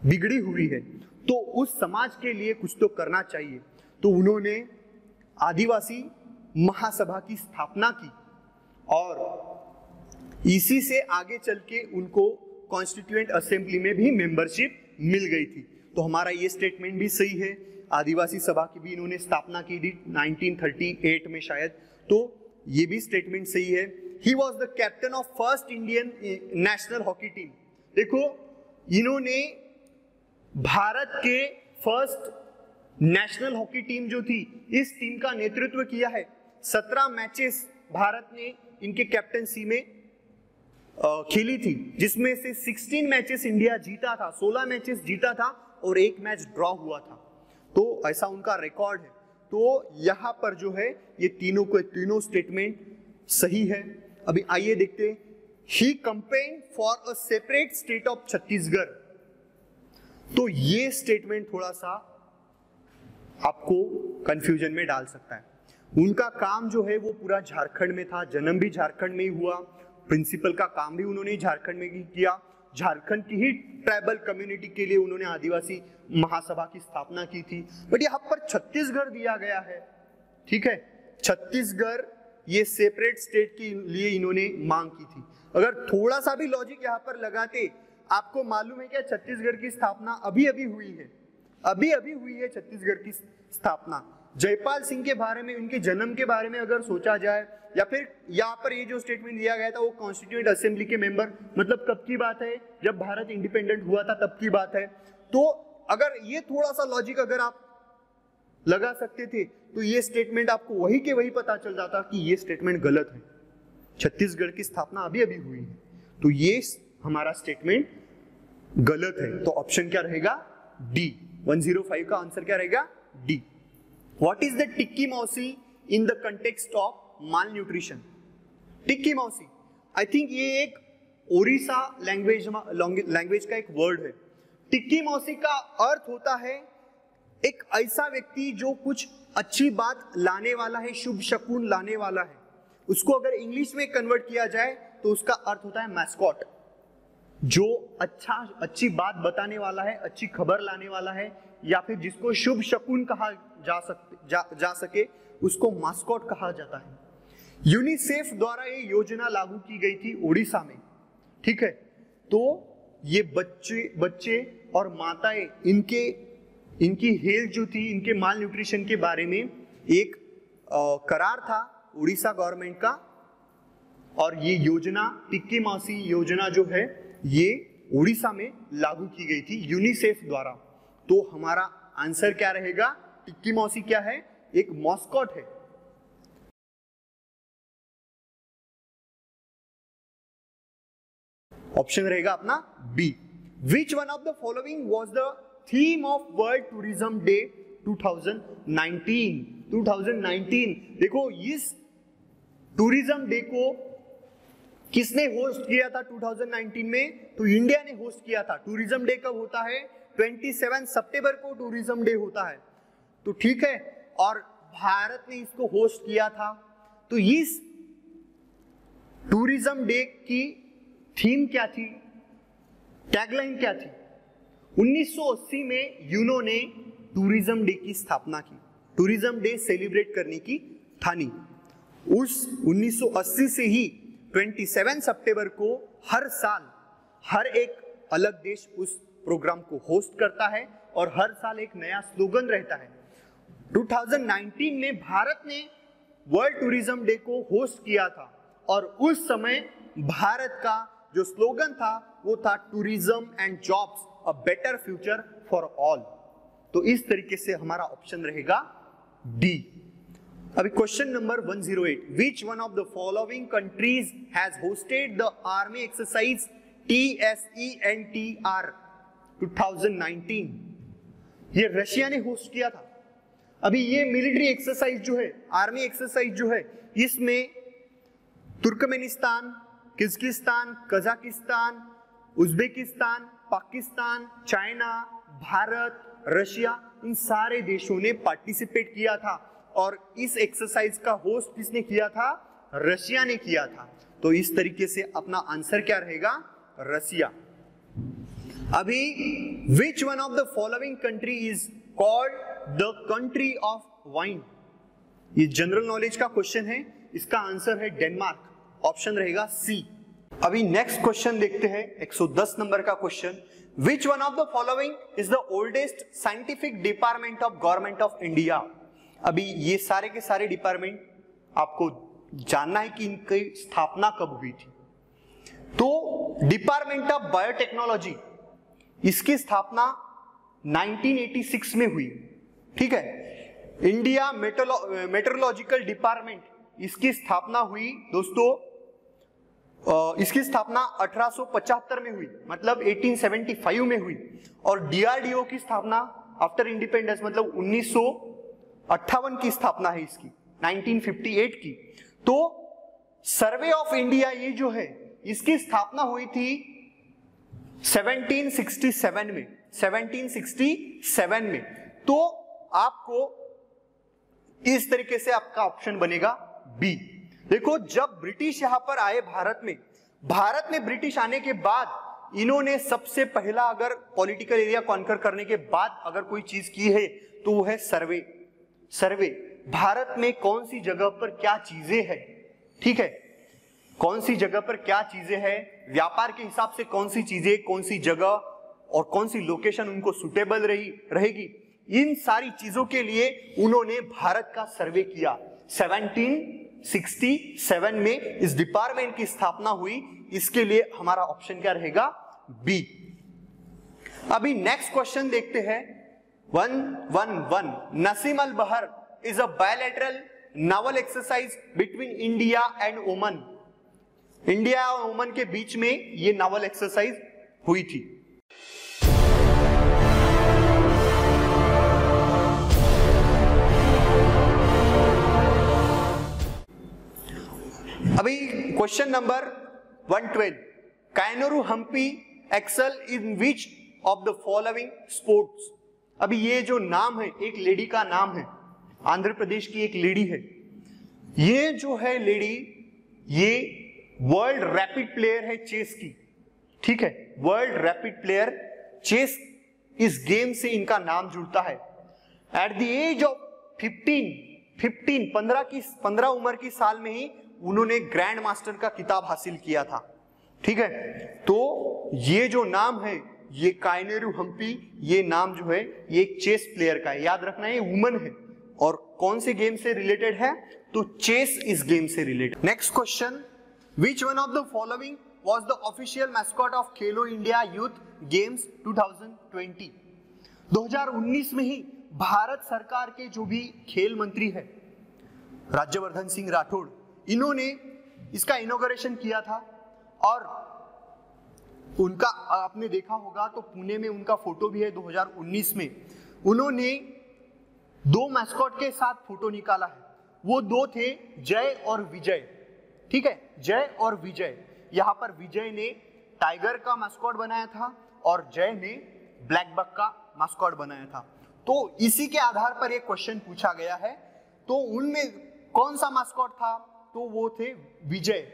S1: बिगड़ी हुई है, तो उस समाज के लिए कुछ तो करना चाहिए। तो उन्होंने आदिवासी महासभा की स्थापना की और इसी से आगे चल के उनको कॉन्स्टिट्यूएंट असेंबली में भी मेंबरशिप मिल गई थी। तो हमारा ये स्टेटमेंट भी सही है। आदिवासी सभा की भी इन्होंने स्थापना की थी 1938 में शायद, तो ये भी स्टेटमेंट सही है। He was the captain of first Indian national hockey team. देखो इन्होंने भारत के फर्स्ट नेशनल हॉकी टीम जो थी, इस टीम का नेतृत्व किया है। 17 मैचेस भारत ने इनके कैप्टनसी में खेली थी, जिसमें से 16 मैचेस इंडिया जीता था, 16 मैचेस जीता था और 1 मैच ड्रॉ हुआ था। तो ऐसा उनका रिकॉर्ड है। तो यहां पर जो है ये तीनों स्टेटमेंट सही है। अभी आइए देखते हैं। He campaign for a separate state of Chhattisgarh. तो ये स्टेटमेंट थोड़ा सा आपको कंफ्यूजन में डाल सकता है। उनका काम जो है वो पूरा झारखंड में था, जन्म भी झारखंड में ही हुआ, प्रिंसिपल का काम भी उन्होंने झारखंड में ही किया झारखंड की ही ट्राइबल कम्युनिटी के लिए उन्होंने आदिवासी महासभा की स्थापना की थी। बट यहाँ पर छत्तीसगढ़ दिया गया है, ठीक है, छत्तीसगढ़ ये सेपरेट स्टेट के लिए इन्होंने मांग की थी। अगर थोड़ा सा भी लॉजिक यहाँ पर लगाते, आपको मालूम है क्या छत्तीसगढ़ की स्थापना अभी अभी हुई है, अभी अभी हुई है छत्तीसगढ़ की स्थापना। जयपाल सिंह के बारे में, उनके जन्म के बारे में अगर सोचा जाए, या फिर यहाँ पर ये जो स्टेटमेंट दिया गया था वो कॉन्स्टिट्यूएंट असेंबली के मेंबर, मतलब कब की बात है, जब भारत इंडिपेंडेंट हुआ था तब की बात है। तो अगर ये थोड़ा सा लॉजिक अगर आप लगा सकते थे तो ये स्टेटमेंट आपको वही के वही पता चल जाता कि ये स्टेटमेंट गलत है, छत्तीसगढ़ की स्थापना अभी अभी हुई है, तो ये हमारा स्टेटमेंट गलत है। तो ऑप्शन क्या रहेगा? डी। 105 का आंसर क्या रहेगा? D. What is the Tikki Mausi in the context of malnutrition? Tikki Mausi, I think ये एक ओडिशा लैंग्वेज का एक वर्ड है। टिक्की मौसी का अर्थ होता है एक ऐसा व्यक्ति जो कुछ अच्छी बात लाने वाला है, शुभ शकुन लाने वाला है। उसको अगर इंग्लिश में कन्वर्ट किया जाए तो उसका अर्थ होता है मैस्कॉट, जो अच्छी बात बताने वाला है, अच्छी खबर लाने वाला है, या फिर जिसको शुभ शकुन कहा जा सके उसको मास्कॉट कहा जाता है। यूनिसेफ द्वारा ये योजना लागू की गई थी उड़ीसा में, ठीक है। तो ये बच्चे और माताएं, इनकी हेल्थ जो थी, इनके माल न्यूट्रिशन के बारे में एक करार था उड़ीसा गवर्नमेंट का, और ये योजना टिक्की मौसी योजना जो है ये उड़ीसा में लागू की गई थी यूनिसेफ द्वारा। तो हमारा आंसर क्या रहेगा? टिक्की मौसी क्या है? एक मॉस्कॉट है। ऑप्शन रहेगा अपना B. Which one of the following was the theme of world tourism day 2019? 2019 देखो, इस टूरिज्म डे को किसने होस्ट किया था 2019 में? तो इंडिया ने होस्ट किया था। टूरिज्म डे कब होता है? 27 सितंबर को टूरिज्म डे होता है, तो ठीक है, और भारत ने इसको होस्ट किया था। तो इस टूरिज्म डे की थीम क्या थी, टैगलाइन क्या थी? 1980 में यूनो ने टूरिज्म डे की स्थापना की, टूरिज्म डे सेलिब्रेट करने की ठानी। उस 1980 से ही 27 सितंबर को हर साल हर एक अलग देश उस प्रोग्राम को होस्ट करता है और हर साल एक नया स्लोगन रहता है। 2019 में भारत ने वर्ल्ड टूरिज्म डे को होस्ट किया था और उस समय भारत का जो स्लोगन था वो था tourism and jobs, a better future for all. तो इस तरीके से हमारा ऑप्शन रहेगा डी। अभी question number 108, which one of the following countries has hosted the army exercise TSENTR 2019? ये रशिया ने होस्ट किया था। अभी ये मिलिट्री एक्सरसाइज जो है, आर्मी एक्सरसाइज जो है, इसमें Turkmenistan, Kyrgyzstan, Kazakhstan, Uzbekistan, Pakistan, China, Bharat, Russia, इन सारे देशों ने पार्टिसिपेट किया था और इस एक्सरसाइज का होस्ट किसने किया था? रशिया ने किया था। तो इस तरीके से अपना आंसर क्या रहेगा? रशिया। अभी विच one of the following country is called the country of wine? ये जनरल नॉलेज का क्वेश्चन है, इसका आंसर है डेनमार्क। ऑप्शन रहेगा सी। अभी नेक्स्ट क्वेश्चन देखते हैं, 110 नंबर का question. Which one of the following is the oldest scientific department of government of India? अभी ये सारे के सारे डिपार्टमेंट आपको जानना है कि इनकी स्थापना कब हुई थी। तो डिपार्टमेंट ऑफ बायोटेक्नोलॉजी, इसकी स्थापना 1986 में हुई, ठीक है। इंडिया मेट्रोलॉजिकल डिपार्टमेंट, इसकी स्थापना हुई दोस्तों, इसकी स्थापना 1875 में हुई, मतलब 1875 में हुई। और डीआरडीओ की स्थापना आफ्टर इंडिपेंडेंस, मतलब 1958 की स्थापना है इसकी, 1958 की। तो सर्वे ऑफ इंडिया ये जो है, इसकी स्थापना हुई थी 1767 में, 1767 में। तो आपको इस तरीके से आपका ऑप्शन बनेगा बी। देखो, जब ब्रिटिश यहां पर आए भारत में ब्रिटिश आने के बाद इन्होंने सबसे पहला अगर पॉलिटिकल एरिया कॉन्कर करने के बाद अगर कोई चीज की है तो वो है सर्वे। सर्वे भारत में कौन सी जगह पर क्या चीजें हैं, ठीक है, कौन सी जगह पर क्या चीजें हैं, व्यापार के हिसाब से कौन सी चीजें, कौन सी जगह और कौन सी लोकेशन उनको सुटेबल रहेगी, इन सारी चीजों के लिए उन्होंने भारत का सर्वे किया। 1767 में इस डिपार्टमेंट की स्थापना हुई। इसके लिए हमारा ऑप्शन क्या रहेगा? बी। अभी नेक्स्ट क्वेश्चन देखते हैं 111। Naseem Al Bahr is a bilateral naval exercise between India and Oman. India और ओमान के बीच में ये नावल एक्सरसाइज हुई थी। अभी question number 112। Koneru Humpy excel in which of the following sports. अभी ये जो नाम है, एक लेडी का नाम है, आंध्र प्रदेश की एक लेडी है। ये जो है लेडी, ये वर्ल्ड रैपिड प्लेयर है चेस की, ठीक है, वर्ल्ड रैपिड प्लेयर चेस, इस गेम से इनका नाम जुड़ता है। एट द एज ऑफ 15 उम्र की साल में ही उन्होंने ग्रैंड मास्टर का खिताब हासिल किया था, ठीक है। तो ये जो नाम है, ये कायनेरू हम्पी, ये नाम जो है ये एक चेस प्लेयर का है। याद रखना ये वुमन है और कौन से गेम से रिलेटेड है? तो चेस इस गेम से related. Next question, which one of the following was the official mascot of Khelo India youth games 2020। 2019 में ही भारत सरकार के जो भी खेल मंत्री है राज्यवर्धन सिंह राठौड़, इन्होंने इसका इनॉग्रेशन किया था। और उनका आपने देखा होगा तो पुणे में उनका फोटो भी है। 2019 में उन्होंने 2 मैस्कॉट के साथ फोटो निकाला है। वो 2 थे जय और विजय, ठीक है, जय और विजय। यहां पर विजय ने टाइगर का मैस्कॉट बनाया था और जय ने ब्लैक बक का मैस्कॉट बनाया था। तो इसी के आधार पर एक क्वेश्चन पूछा गया है। तो उनमें कौन सा मैस्कॉट था? तो वो थे विजय।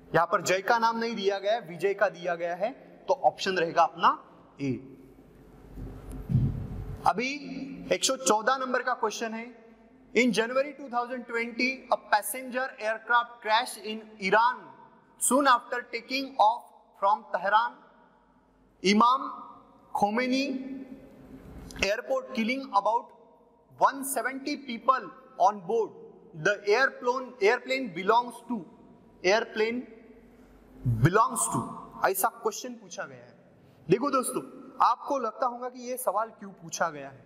S1: यहां पर जय का नाम नहीं दिया गया है, विजय का दिया गया है। तो ऑप्शन रहेगा अपना ए। अभी 114 नंबर का क्वेश्चन है। In January 2020 a passenger aircraft crash in Iran soon after taking off from Tehran Imam Khomeini airport, killing about 170 people on board. The airplane belongs to ऐसा क्वेश्चन पूछा गया है। देखो दोस्तों, आपको लगता होगा कि ये सवाल क्यों पूछा गया है।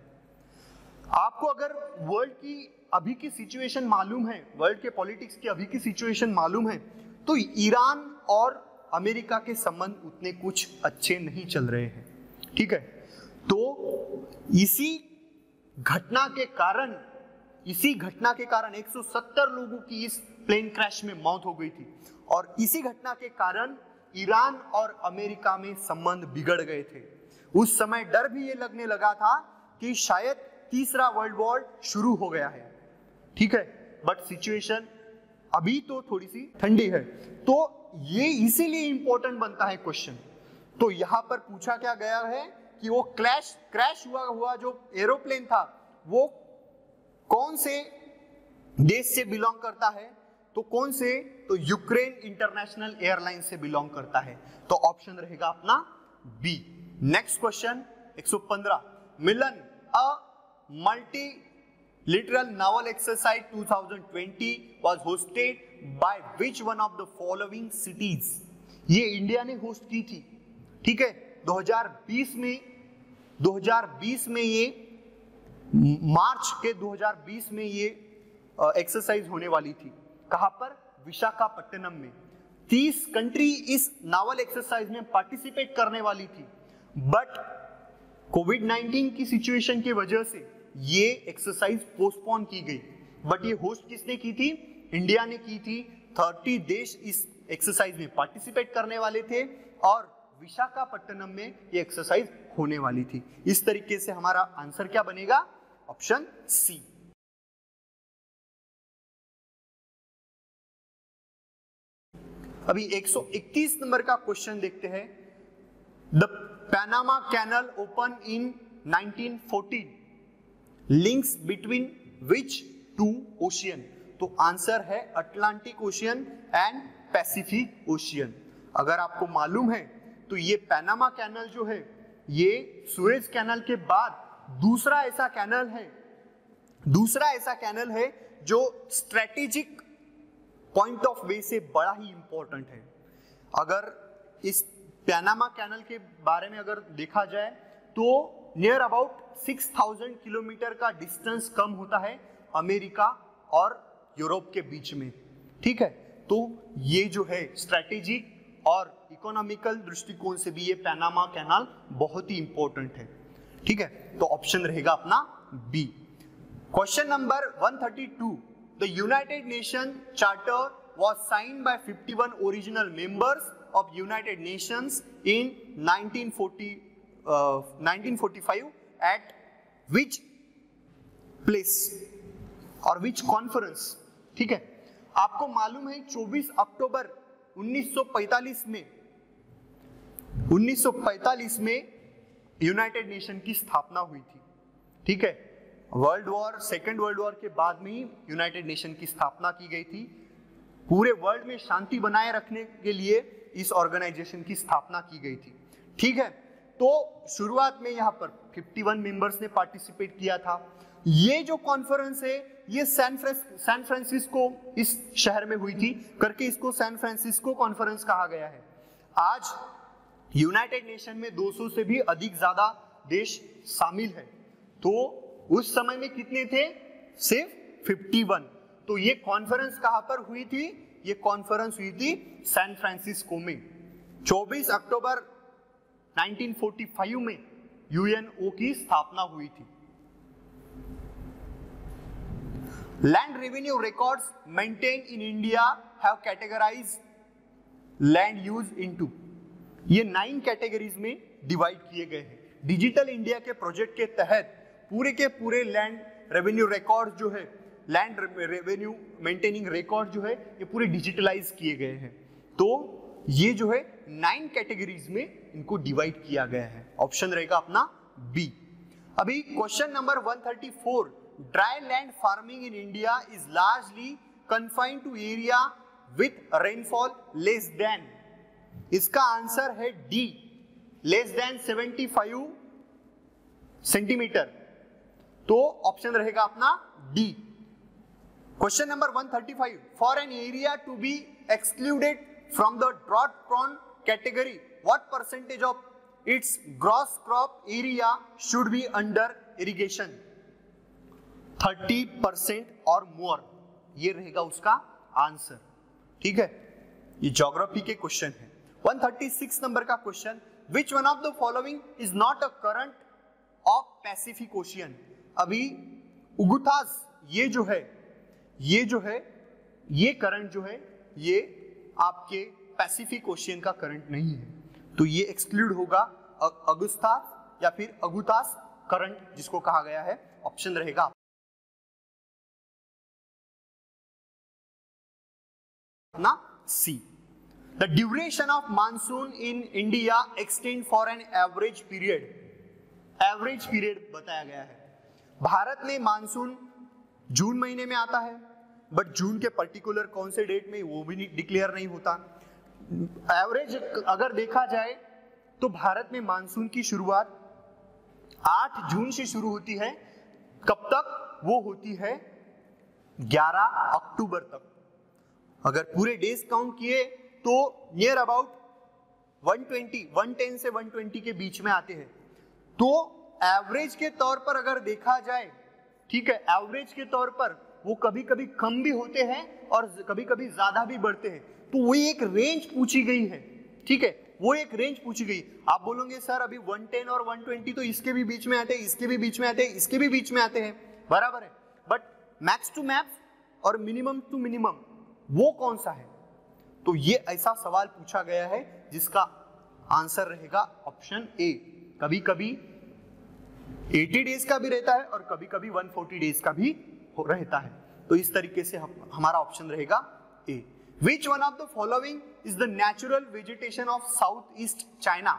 S1: आपको अगर वर्ल्ड की अभी की सिचुएशन मालूम है, वर्ल्ड के पॉलिटिक्स की अभी की सिचुएशन मालूम है, तो ईरान और अमेरिका के संबंध उतने कुछ अच्छे नहीं चल रहे हैं, ठीक है। तो इसी घटना के कारण 170 लोगों की इस प्लेन क्रैश में मौत हो गई थी। और इसी घटना के कारण ईरान और अमेरिका में संबंध बिगड़ गए थे। उस समय डर भी ये लगने लगा था कि शायद तीसरा वर्ल्ड वॉर शुरू हो गया है, ठीक है। बट सिचुएशन अभी तो थोड़ी सी ठंडी है। तो ये इसीलिए इंपॉर्टेंट बनता है क्वेश्चन। तो यहां पर पूछा क्या गया है कि वो क्रैश हुआ जो एरोप्लेन था वो कौन से देश से बिलोंग करता है? तो कौन से? तो यूक्रेन इंटरनेशनल एयरलाइन से बिलोंग करता है। तो ऑप्शन रहेगा अपना B. Next question 115। Milan a multilateral naval exercise 2020 was hosted by which one of the following cities. ये इंडिया ने होस्ट की थी, ठीक है। 2020 में ये मार्च के 2020 में ये एक्सरसाइज होने वाली थी। कहां पर? विशाखापट्टनम में। 30 कंट्री इस नावल एक्सरसाइज में पार्टिसिपेट करने वाली थी। बट कोविड-19 की सिचुएशन की वजह से ये एक्सरसाइज पोस्टपोन की गई। बट ये होस्ट किसने की थी? इंडिया ने की थी। 30 देश इस एक्सरसाइज में पार्टिसिपेट करने वाले थे और विशाखापट्टनम में ये एक्सरसाइज होने वाली थी। इस तरीके से हमारा आंसर क्या बनेगा? Option C. अभी 131 नंबर का क्वेश्चन देखते हैं। The Panama canal open in 1914, links between which two ocean? तो आंसर है Atlantic ocean and Pacific ocean. अगर आपको मालूम है तो ये पैनामा कैनल जो है ये सुएज कैनल के बाद दूसरा ऐसा कैनल है जो स्ट्रेटेजिक पॉइंट ऑफ वे से बड़ा ही इंपॉर्टेंट है। अगर इस पैनामा कैनल के बारे में अगर देखा जाए तो नियर अबाउट 6000 किलोमीटर का डिस्टेंस कम होता है अमेरिका और यूरोप के बीच में, ठीक है। तो ये जो है स्ट्रेटेजिक और इकोनॉमिकल दृष्टिकोण से भी ये पैनामा कैनाल बहुत ही इंपॉर्टेंट है, ठीक है। तो ऑप्शन रहेगा अपना B. Question number 132, the United Nation charter was signed by 51 original members of United Nations in 1945 at which place or which conference? ठीक है, आपको मालूम है 24 अक्टूबर 1945 में यूनाइटेड नेशन की स्थापना हुई थी, ठीक है। सेकेंड वर्ल्ड वॉर के बाद में ही यूनाइटेड नेशन की स्थापना की गई थी। पूरे वर्ल्ड में शांति बनाए रखने के लिए इस ऑर्गेनाइजेशन की स्थापना की गई थी, ठीक है। तो शुरुआत में यहाँ पर 51 मेंबर्स ने पार्टिसिपेट किया था। ये जो कॉन्फ्रेंस है ये सैन फ्रांसिस्को इस शहर में हुई थी करके इसको सैन फ्रांसिस्को कॉन्फ्रेंस कहा गया है। आज यूनाइटेड नेशन में 200 से भी अधिक ज्यादा देश शामिल है। तो उस समय में कितने थे? सिर्फ 51। तो ये कॉन्फ्रेंस कहां पर हुई थी? ये कॉन्फ्रेंस हुई थी सैन फ्रांसिस्को में। 24 अक्टूबर 1945 में यूएनओ की स्थापना हुई थी। Land revenue records maintain in India have categorised land use into, ये 9 कैटेगरीज में डिवाइड किए गए हैं। डिजिटल इंडिया के प्रोजेक्ट के तहत पूरे के पूरे लैंड रेवेन्यू रिकॉर्ड जो है, लैंड रेवेन्यू मेंटेनिंग रिकॉर्ड जो है ये पूरे डिजिटलाइज किए गए हैं। तो ये जो है 9 कैटेगरीज में इनको डिवाइड किया गया है। ऑप्शन रहेगा अपना बी। अभी question number 134, dry land farming in India is largely confined to area with rainfall less than, इसका आंसर है डी, लेस देन 75 सेंटीमीटर। तो ऑप्शन रहेगा अपना D. Question number 135, for an area to be excluded from the drought prone category what percentage of its gross crop area should be under irrigation? 30% और मोर, ये रहेगा उसका answer, ठीक है। ये ज्योग्राफी के क्वेश्चन है। 136 नंबर का question, which one of the following is not a current of Pacific ocean? अभी उगुथास ये करंट जो है ये आपके पैसिफिक ओशियन का करंट नहीं है, तो ये एक्सक्लूड होगा अगुस्ता या फिर अगुतास करंट जिसको कहा गया है। ऑप्शन रहेगा अपना C. The duration of monsoon in India extend for an average period, average period बताया गया है। भारत में मानसून जून महीने में आता है, बट जून के पर्टिकुलर कौन से डेट में वो भी डिक्लेयर नहीं होता। एवरेज अगर देखा जाए तो भारत में मानसून की शुरुआत 8 जून से शुरू होती है, कब तक? वो होती है 11 अक्टूबर तक। अगर पूरे डेज काउंट किए तो नियर अबाउट 110 से 120 के बीच में आते हैं। तो एवरेज के तौर पर अगर देखा जाए, ठीक है, एवरेज के तौर पर वो कभी कभी कम भी होते हैं और कभी कभी ज्यादा भी बढ़ते हैं। तो वो एक रेंज पूछी गई है, ठीक है, वो एक रेंज पूछी गई। आप बोलोगे सर अभी 110 और 120 तो इसके भी बीच में आते हैं, इसके भी बीच में आते हैं, इसके भी बीच में आते हैं, बराबर है, बट मैक्स टू मैक्स और मिनिमम टू मिनिमम वो कौन सा है? तो ये ऐसा सवाल पूछा गया है जिसका आंसर रहेगा ऑप्शन ए। कभी कभी 80 डेज का भी रहता है और कभी कभी 140 डेज का भी रहता है। तो इस तरीके से हमारा ऑप्शन रहेगा A. Which one of the following is the natural vegetation of south east China?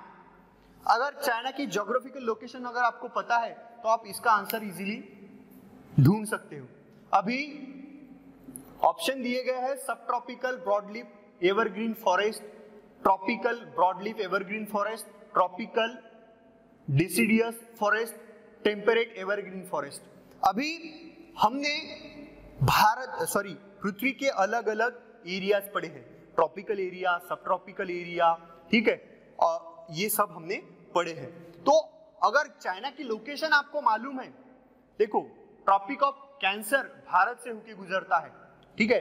S1: अगर चाइना की ज्योग्राफिकल लोकेशन अगर आपको पता है तो आप इसका आंसर इजीली ढूंढ सकते हो। अभी ऑप्शन दिए गए हैं सब tropical broadleaf evergreen forest, tropical broadleaf evergreen forest, tropical deciduous forest, temperate evergreen forest. अभी हमने पृथ्वी के अलग अलग एरियाज पढ़े हैं, ट्रॉपिकल एरिया, सब ट्रॉपिकल एरिया, ठीक है, और ये सब हमने पढ़े हैं। तो अगर चाइना की लोकेशन आपको मालूम है, देखो ट्रॉपिक ऑफ कैंसर भारत से होके गुजरता है, ठीक है,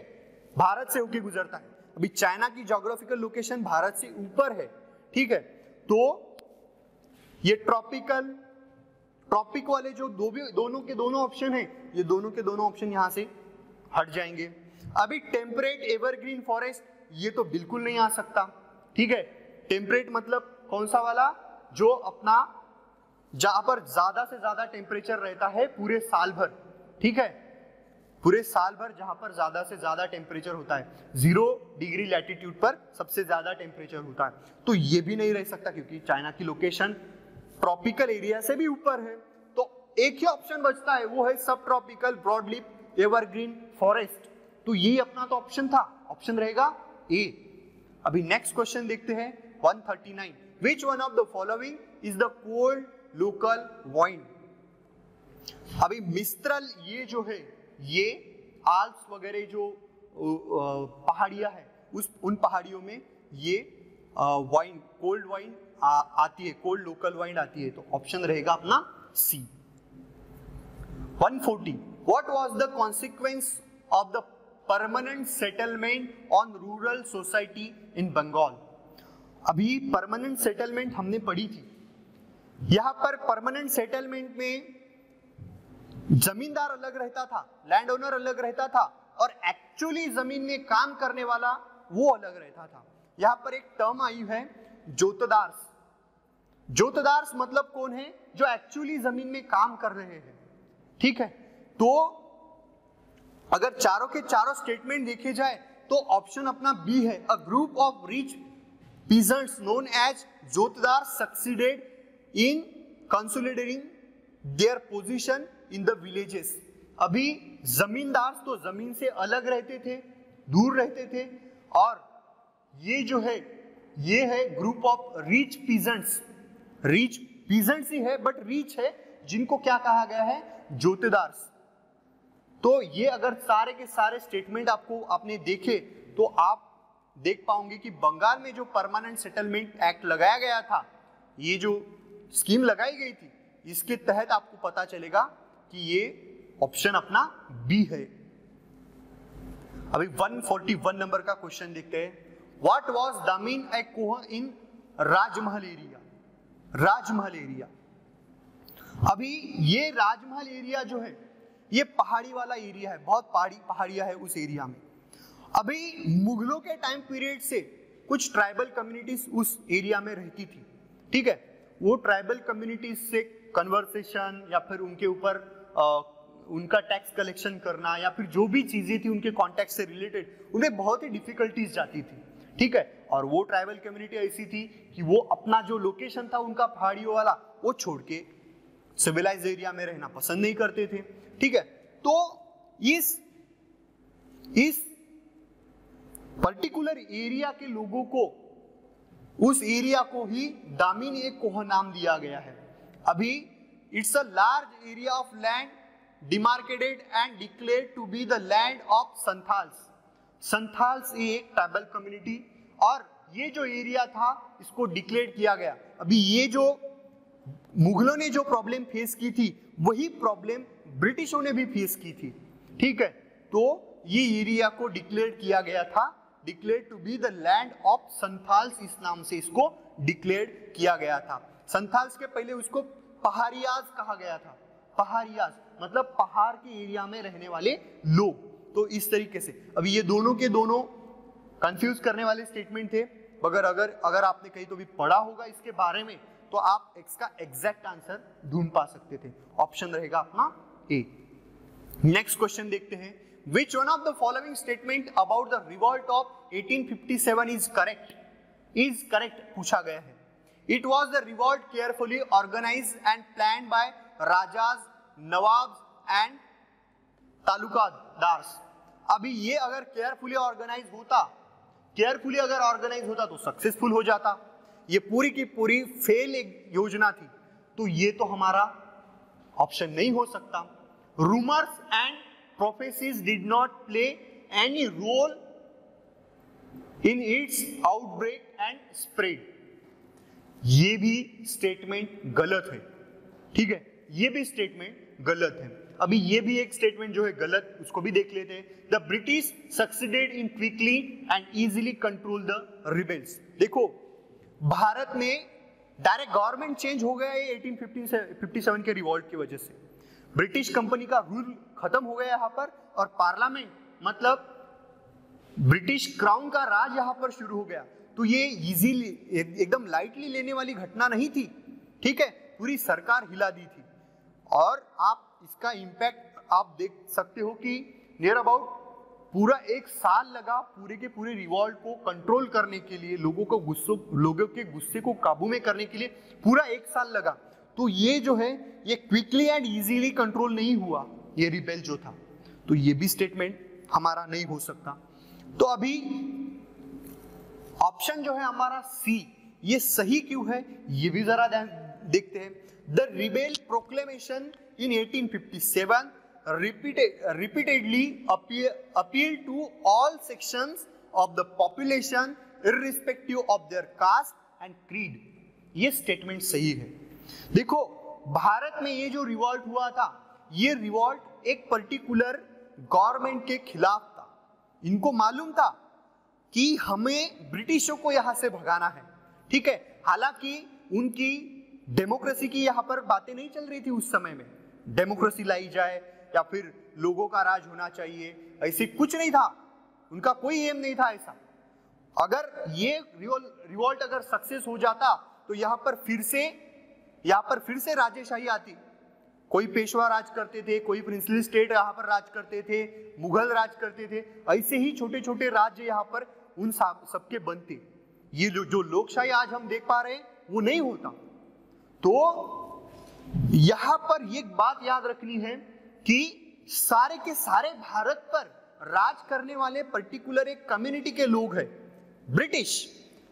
S1: भारत से होके गुजरता है। अभी चाइना की ज्योग्राफिकल लोकेशन भारत से ऊपर है, ठीक है, तो ये ट्रॉपिक वाले जो दोनों के दोनों ऑप्शन है, ये दोनों के दोनों ऑप्शन यहां से हट जाएंगे। अभी टेम्परेट एवरग्रीन फॉरेस्ट, ये तो बिल्कुल नहीं आ सकता, ठीक है। टेम्परेट मतलब कौन सा वाला, जो अपना जहां पर ज्यादा से ज्यादा टेम्परेचर रहता है पूरे साल भर, ठीक है, पूरे साल भर जहां पर ज्यादा से ज्यादा टेम्परेचर होता है, 0 डिग्री लैटिट्यूड पर सबसे ज्यादा टेम्परेचर होता है, तो ये भी नहीं रह सकता क्योंकि चाइना की लोकेशन ट्रॉपिकल एरिया से भी ऊपर है। तो एक ही ऑप्शन बचता है, वो है सब ट्रॉपिकल ब्रॉडलीफ एवरग्रीन फॉरेस्ट। तो ये अपना तो ऑप्शन था, ऑप्शन रहेगा ए। अभी नेक्स्ट क्वेश्चन देखते हैं 139, विच one of the following is the cold local wine. अभी मिस्ट्रल, ये जो है, ये आल्प्स वगैरह जो पहाड़ियां है, उन पहाड़ियों में ये वाइन, कोल्ड वाइन आती है, कोल्ड लोकल वाइन आती है, तो ऑप्शन रहेगा अपना C. 140, what was the consequence of the permanent settlement on rural society in Bengal. अभी परमानेंट सेटलमेंट हमने पढ़ी थी, यहां पर परमानेंट सेटलमेंट में जमींदार अलग रहता था, लैंड ओनर अलग रहता था, और एक्चुअली जमीन में काम करने वाला वो अलग रहता था। यहां पर एक टर्म आई है जोतदार्स। जोतदार्स मतलब कौन है, जो एक्चुअली जमीन में काम कर रहे हैं, ठीक है। तो अगर चारों के चारों स्टेटमेंट देखे जाए तो ऑप्शन अपना बी है, a group of rich peasants known as jotedar succeeded in consolidating their position in the villages. अभी जमींदार तो जमीन से अलग रहते थे, दूर रहते थे, और ये जो है, ये है group of rich peasants. Rich peasants ही है बट रिच है, जिनको क्या कहा गया है, जोतेदार्स। तो ये अगर सारे के सारे स्टेटमेंट आपने देखे तो आप देख पाओगे कि बंगाल में जो परमानेंट सेटलमेंट एक्ट लगाया गया था, ये जो स्कीम लगाई गई थी, इसके तहत आपको पता चलेगा कि ये ऑप्शन अपना बी है। अभी 141 नंबर का क्वेश्चन देखते हैं, व्हाट वाज दामिन ए कुआं इन राजमहल एरिया। राजमहल एरिया, अभी ये राजमहल एरिया जो है, ये पहाड़ी वाला एरिया है, बहुत पहाड़ियां है उस एरिया में। अभी मुगलों के टाइम पीरियड से कुछ ट्राइबल कम्युनिटीज उस एरिया में रहती थी, ठीक है। वो ट्राइबल कम्युनिटीज से कन्वर्सेशन या फिर उनके ऊपर उनका टैक्स कलेक्शन करना या फिर जो भी चीजें थी उनके कॉन्टेक्ट से रिलेटेड, उन्हें बहुत ही डिफिकल्टीज जाती थी, ठीक है। और वो ट्राइबल कम्युनिटी ऐसी थी कि वो अपना जो लोकेशन था उनका पहाड़ियों वाला, वो छोड़ के सिविलाइज एरिया में रहना पसंद नहीं करते थे, ठीक है। तो इस पर्टिकुलर एरिया के लोगों को, उस एरिया को ही दामिन ए कोह नाम दिया गया है। अभी it's a large area of land demarcated and declared to be the land of Santhals. Santhals एक ट्राइबल कम्युनिटी, और ये जो एरिया था इसको डिक्लेयर किया गया। अभी ये जो मुगलों ने जो प्रॉब्लम फेस की थी, वही प्रॉब्लम ब्रिटिशों ने भी फेस की थी, ठीक है। तो ये एरिया को डिक्लेयर किया गया था, declare to be the land of Santhals, इस नाम से इसको डिक्लेयर किया गया था। संथाल्स के पहले उसको पहाड़ियाज कहा गया था। पहाड़ियाज मतलब पहाड़ के एरिया में रहने वाले लोग। तो इस तरीके से अभी ये दोनों के दोनों कंफ्यूज करने वाले स्टेटमेंट थे, मगर अगर आपने कहीं तो भी पढ़ा होगा इसके बारे में, तो आप इसका एग्जैक्ट आंसर ढूंढ पा सकते थे। ऑप्शन रहेगा अपना ए। नेक्स्ट क्वेश्चन देखते हैं, which one of the following statement about the revolt of 1857 is correct? पूछा गया है। It was the revolt carefully organized and planned by Rajas, Nawabs and तालुकादार्स। अभी ये अगर केयरफुली ऑर्गेनाइज होता तो सक्सेसफुल हो जाता। ये पूरी की पूरी फेल एक योजना थी, तो ये तो हमारा ऑप्शन नहीं हो सकता। Rumours and prophecies did not play any role in its outbreak and spread. ये भी स्टेटमेंट गलत है, ठीक है, ये भी स्टेटमेंट गलत है। अभी ये भी एक स्टेटमेंट जो है गलत, उसको भी देख लेते हैं। The British succeeded in quickly and easily control the rebels. देखो भारत में डायरेक्ट गवर्नमेंट चेंज हो गया है 1857 के रिवॉल्ट की वजह से। ब्रिटिश कंपनी का रूल खत्म हो गया यहाँ पर, और पार्लियामेंट मतलब ब्रिटिश क्राउन का राज यहाँ पर शुरू हो गया। तो ये इजीली एकदम लाइटली लेने वाली घटना नहीं थी, ठीक है, पूरी सरकार हिला दी थी। और आप इसका इंपैक्ट आप देख सकते हो कि नियर अबाउट पूरा एक साल लगा पूरे के पूरे रिवॉल्ट को कंट्रोल करने के लिए, लोगों के गुस्से को काबू में करने के लिए पूरा एक साल लगा। तो ये जो है ये क्विकली एंड इजीली कंट्रोल नहीं हुआ ये रिबेल जो था, तो ये भी स्टेटमेंट हमारा नहीं हो सकता। तो अभी ऑप्शन जो है हमारा सी, ये सही क्यों है ये भी जरा देखते हैं। The rebel proclamation in 1857 repeatedly appealed to all sections of the population irrespective of their caste and creed। ये स्टेटमेंट सही है। देखो भारत में ये जो रिवॉल्ट हुआ था, ये रिवॉल्ट एक पर्टिकुलर गवर्नमेंट के खिलाफ था। इनको मालूम था कि हमें ब्रिटिशों को यहां से भगाना है, ठीक है। हालांकि उनकी डेमोक्रेसी की यहां पर बातें नहीं चल रही थी उस समय में, डेमोक्रेसी लाई जाए या फिर लोगों का राज होना चाहिए, ऐसे कुछ नहीं था, उनका कोई एम नहीं था ऐसा। अगर ये रिवॉल्ट अगर सक्सेस हो जाता तो यहाँ पर फिर से राजेशाही आती। कोई पेशवा राज करते थे, कोई प्रिंसली स्टेट यहाँ पर राज करते थे, मुगल राज करते थे, ऐसे ही छोटे छोटे राज्य यहाँ पर उन सबके बनते। ये जो लोकशाही आज हम देख पा रहे हैं वो नहीं होता। तो यहां पर एक बात याद रखनी है कि सारे के सारे भारत पर राज करने वाले पर्टिकुलर एक कम्युनिटी के लोग हैं ब्रिटिश,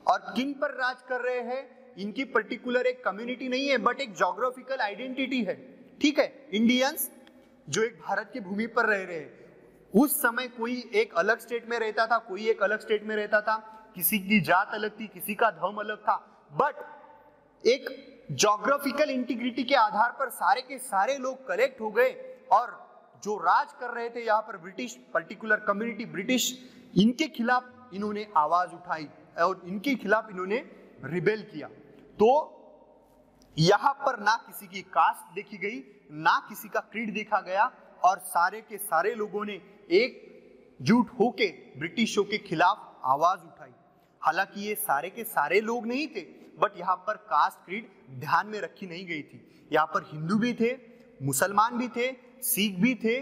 S1: और किन पर राज कर रहे हैं इनकी पर्टिकुलर एक कम्युनिटी नहीं है, बट एक ज्योग्राफिकल आइडेंटिटी है, ठीक है। इंडियंस जो एक भारत की भूमि पर रह रहे हैं, उस समय कोई एक अलग स्टेट में रहता था, कोई एक अलग स्टेट में रहता था, किसी की जात अलग थी, किसी का धर्म अलग था, बट एक ज्योग्राफिकल इंटीग्रिटी के आधार पर सारे के सारे लोग कलेक्ट हो गए, और जो राज कर रहे थे यहाँ पर ब्रिटिश पर्टिकुलर कम्युनिटी ब्रिटिश, इनके खिलाफ इन्होंने आवाज उठाई और इनके खिलाफ इन्होंने रिबेल किया। तो यहाँ पर ना किसी की कास्ट देखी गई, ना किसी का क्रीड देखा गया, और सारे के सारे लोगों ने एकजुट होके ब्रिटिशों के खिलाफ आवाज उठाई। हालांकि ये सारे के सारे लोग नहीं थे, बट यहाँ पर कास्ट क्रीड ध्यान में रखी नहीं गई थी। यहाँ पर हिंदू भी थे, मुसलमान भी थे, सिख भी थे,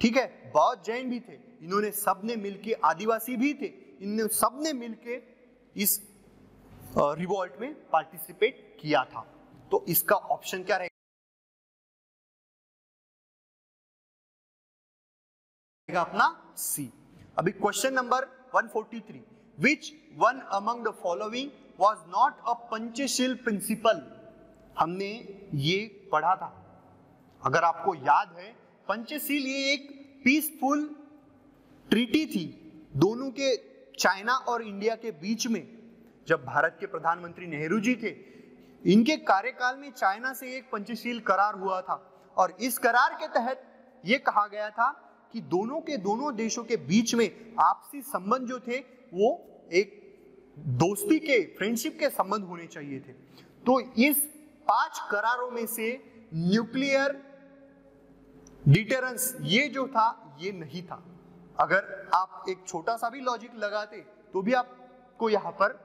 S1: ठीक है, बौद्ध जैन भी थे, इन्होंने सबने मिलके, आदिवासी भी थे, इन सबने मिलके इस रिवॉल्ट में पार्टिसिपेट किया था। तो इसका ऑप्शन क्या रहेगा? अपना सी। अभी question number 143, which one among the following was not a Panchsheel principle? हमने ये पढ़ा था, अगर आपको याद है, पंचशील ये एक पीसफुल ट्रीटी थी दोनों के, चाइना और इंडिया के बीच में। जब भारत के प्रधानमंत्री नेहरू जी थे, इनके कार्यकाल में चाइना से एक पंचशील करार हुआ था, और इस करार के तहत यह कहा गया था कि दोनों देशों के बीच में आपसी संबंध जो थे वो एक दोस्ती के, फ्रेंडशिप के संबंध होने चाहिए थे। तो इस 5 करारों में से न्यूक्लियर डिटरेंस ये जो था ये नहीं था। अगर आप एक छोटा सा भी लॉजिक लगाते तो भी आपको यहां पर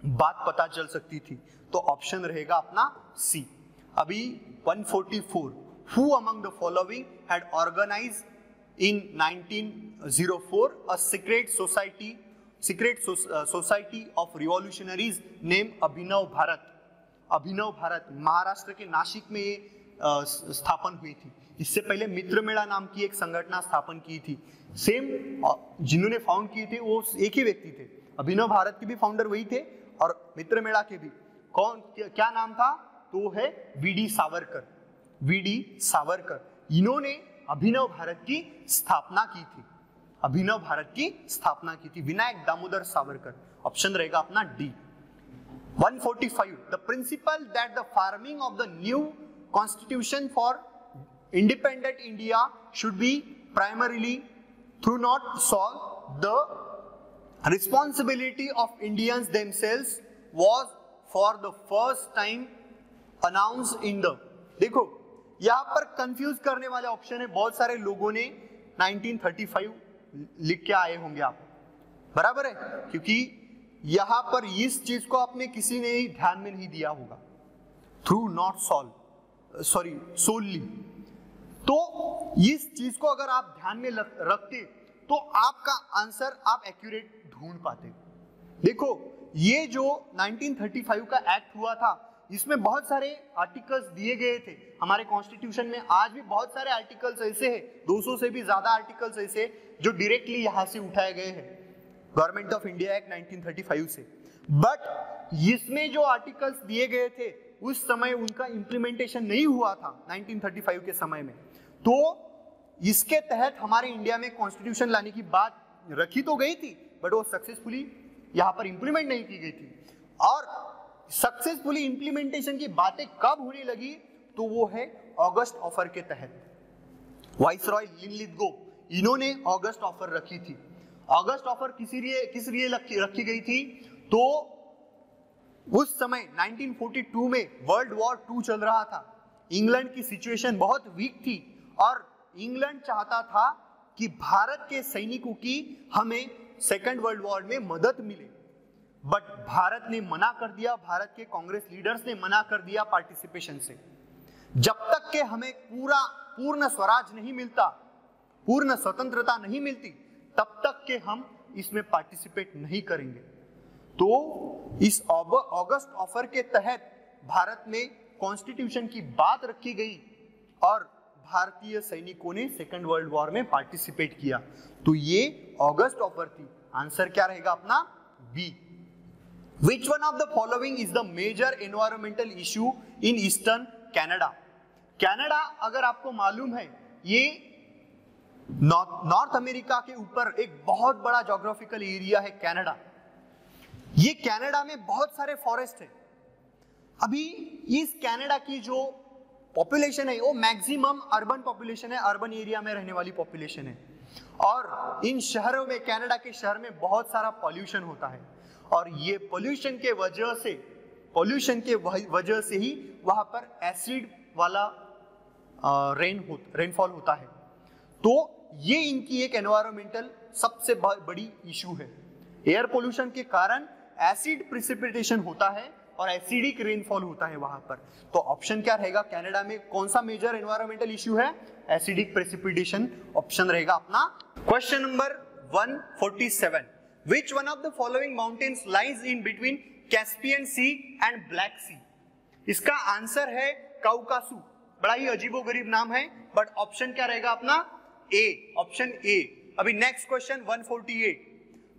S1: बात पता चल सकती थी। तो ऑप्शन रहेगा अपना सी। अभी 144, who among the following had organised in 1904 a secret society secret society of revolutionaries name Abhinav Bharat. Abhinav Bharat Maharashtra के नासिक में ये स्थापन हुई थी। इससे पहले मित्रमेला नाम की एक संगठन स्थापन की थी। सेम जिन्होंने फाउंड किए थे वो एक ही व्यक्ति थे। अभिनव भारत के भी फाउंडर वही थे और मित्रमेला के भी। कौन, क्या नाम था? तो वो है वीडी सावरकर। वीडी सावरकर, इन्होंने अभिनव भारत की स्थापना की थी। अभिनव भारत की स्थापना की थी विनायक दामोदर सावरकर। ऑप्शन रहेगा अपना D. 145, the principal that the farming of the new constitution for independent India should be primarily through not solve the responsibility of Indians themselves was for the first time announced in the. देखो यहां पर confuse करने वाले option है। बहुत सारे लोगों ने 1935 लिख के आए होंगे आप, बराबर है, क्योंकि यहां पर इस चीज को आपने किसी ने ध्यान में नहीं दिया होगा। Through not solve, sorry solely. तो इस चीज को अगर आप ध्यान में रखते तो आपका आंसर आप एक्यूरेट ढूंढ पाते। देखो ये जो 1935 का एक्ट हुआ था, इसमें बहुत सारे आर्टिकल्स दिए गए थे। हमारे कॉन्स्टिट्यूशन में आज भी बहुत सारे आर्टिकल्स ऐसे हैं, 200 से भी ज्यादा आर्टिकल्स ऐसे जो डायरेक्टली यहां से उठाए गए हैं गवर्नमेंट ऑफ इंडिया एक्ट 1935 से। बट इसमें जो आर्टिकल्स दिए गए थे उस समय उनका इंप्लीमेंटेशन नहीं हुआ था 1935 के समय में। तो इसके तहत हमारे इंडिया में कॉन्स्टिट्यूशन लाने की बात रखी तो गई थी, बट वो सक्सेसफुली यहां पर इंप्लीमेंट नहीं की गई थी। और सक्सेसफुली इंप्लीमेंटेशन की बातें कब होने लगी? तो वो है अगस्त ऑफर के तहत। वाइसरॉय लिनलिथगो, इन्होंने अगस्त ऑफर रखी थी। अगस्त ऑफर किस लिए रखी गई थी? तो उस समय 1942 में वर्ल्ड वॉर 2 चल रहा था। इंग्लैंड की सिचुएशन बहुत वीक थी और इंग्लैंड चाहता था कि भारत के सैनिकों की हमें सेकेंड वर्ल्ड वॉर में मदद मिले, बट भारत ने मना कर दिया। भारत के कांग्रेस लीडर्स ने मना कर दिया पार्टिसिपेशन से। जब तक के हमें पूर्ण स्वराज नहीं मिलता, पूर्ण स्वतंत्रता नहीं मिलती, तब तक के हम इसमें पार्टिसिपेट नहीं करेंगे। तो इस अगस्त ऑफर के तहत भारत में कॉन्स्टिट्यूशन की बात रखी गई और भारतीय सैनिकों ने सेकेंड वर्ल्ड वॉर में पार्टिसिपेट किया। तो ये अगस्त ऑफर थी। आंसर क्या रहेगा अपना? B. Which one of the following is the major environmental issue in Eastern Canada? Canada अगर आपको मालूम है ये नॉर्थ अमेरिका के ऊपर एक बहुत बड़ा ज्योग्राफिकल एरिया है कनाडा। ये कनाडा में बहुत सारे फॉरेस्ट है। अभी इस कनाडा की जो पॉपुलेशन है वो मैक्सिमम अर्बन पॉपुलेशन है, अर्बन एरिया में रहने वाली पॉपुलेशन है। और इन शहरों में, कनाडा के शहर में बहुत सारा पॉल्यूशन होता है और ये पॉल्यूशन के वजह से ही वहां पर एसिड वाला रेनफॉल होता है। तो ये इनकी एक एनवायरमेंटल सबसे बड़ी इशू है। एयर पोल्यूशन के कारण एसिड प्रिसिपिटेशन होता है और एसिडिक रेनफॉल होता है वहां पर। तो ऑप्शन क्या रहेगा? कनाडा में कौन सा मेजर एनवायरमेंटल इशू है? Acidic precipitation. ऑप्शन रहेगा अपना question number 147। Which one of the following mountains lies in between Caspian Sea and Black Sea? इसका आंसर है काउकासू। बड़ा ही अजीबोगरीब नाम है, बट ऑप्शन क्या रहेगा अपना? A, option A. अभी next question 148।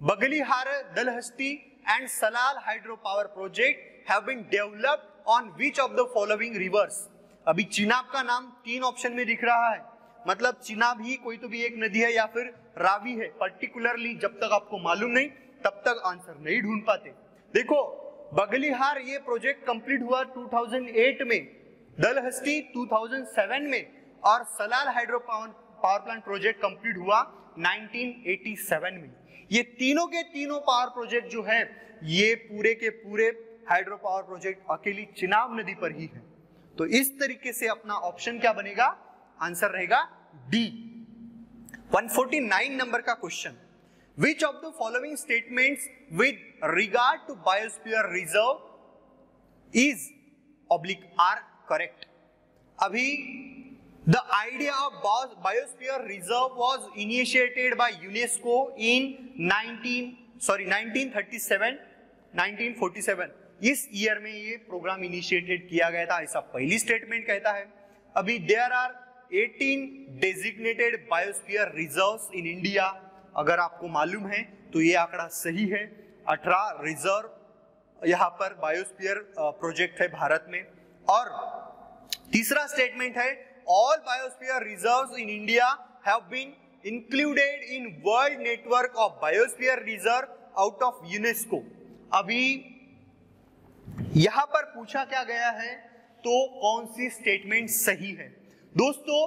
S1: Baglihar, Dulhasti and Salal hydro power project have been developed on which of the following rivers? अभी चिनाब का नाम 3 ऑप्शन में दिख रहा है, मतलब चिनाब ही कोई तो भी एक नदी है या फिर रावी है। पर्टिकुलरली जब तक आपको मालूम नहीं तब तक आंसर नहीं ढूंढ पाते। देखो बगलिहार ये प्रोजेक्ट कंप्लीट हुआ 2008 में, दलहस्ती 2007 में और Salal hydro power plant project complete हुआ 1987 में। ये तीनों के तीनों पावर प्रोजेक्ट जो है ये पूरे के पूरे हाइड्रो पावर प्रोजेक्ट अकेली चिनाब नदी पर ही है। तो इस तरीके से अपना ऑप्शन क्या बनेगा? आंसर रहेगा डी। 149 नंबर का question, which of the following statements with regard to biosphere reserve is oblique are correct? अभी the idea of biosphere reserve was initiated by UNESCO in 1947 इस ईयर में ये प्रोग्राम इनिशिएटेड किया गया था, ऐसा पहली स्टेटमेंट कहता है। अभी there are 18 designated biosphere reserves in India, अगर आपको मालूम है तो ये आंकड़ा सही है। 18 रिजर्व यहाँ पर बायोस्फीयर प्रोजेक्ट है भारत में। और तीसरा स्टेटमेंट है all biosphere reserves in India have been included in world network of biosphere reserve out of UNESCO. अभी यहां पर पूछा क्या गया है, तो कौन सी स्टेटमेंट सही है? दोस्तों,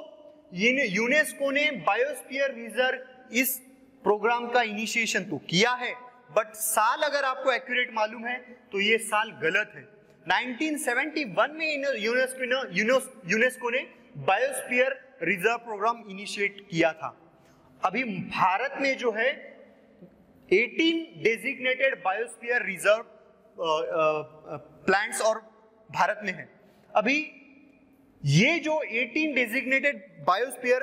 S1: यूनेस्को ने बायोस्फीयर रिजर्व इस प्रोग्राम का इनिशिएशन तो किया है, बट साल अगर आपको एक्यूरेट मालूम है तो ये साल गलत है। 1971 में यूनेस्को ने बायोस्फीयर रिजर्व प्रोग्राम इनिशिएट किया था। अभी भारत में जो है 18 डेजिग्नेटेड बायोस्फीयर रिजर्व प्लांट्स और भारत में है। अभी ये जो 18 डेजिग्नेटेड बायोस्फीयर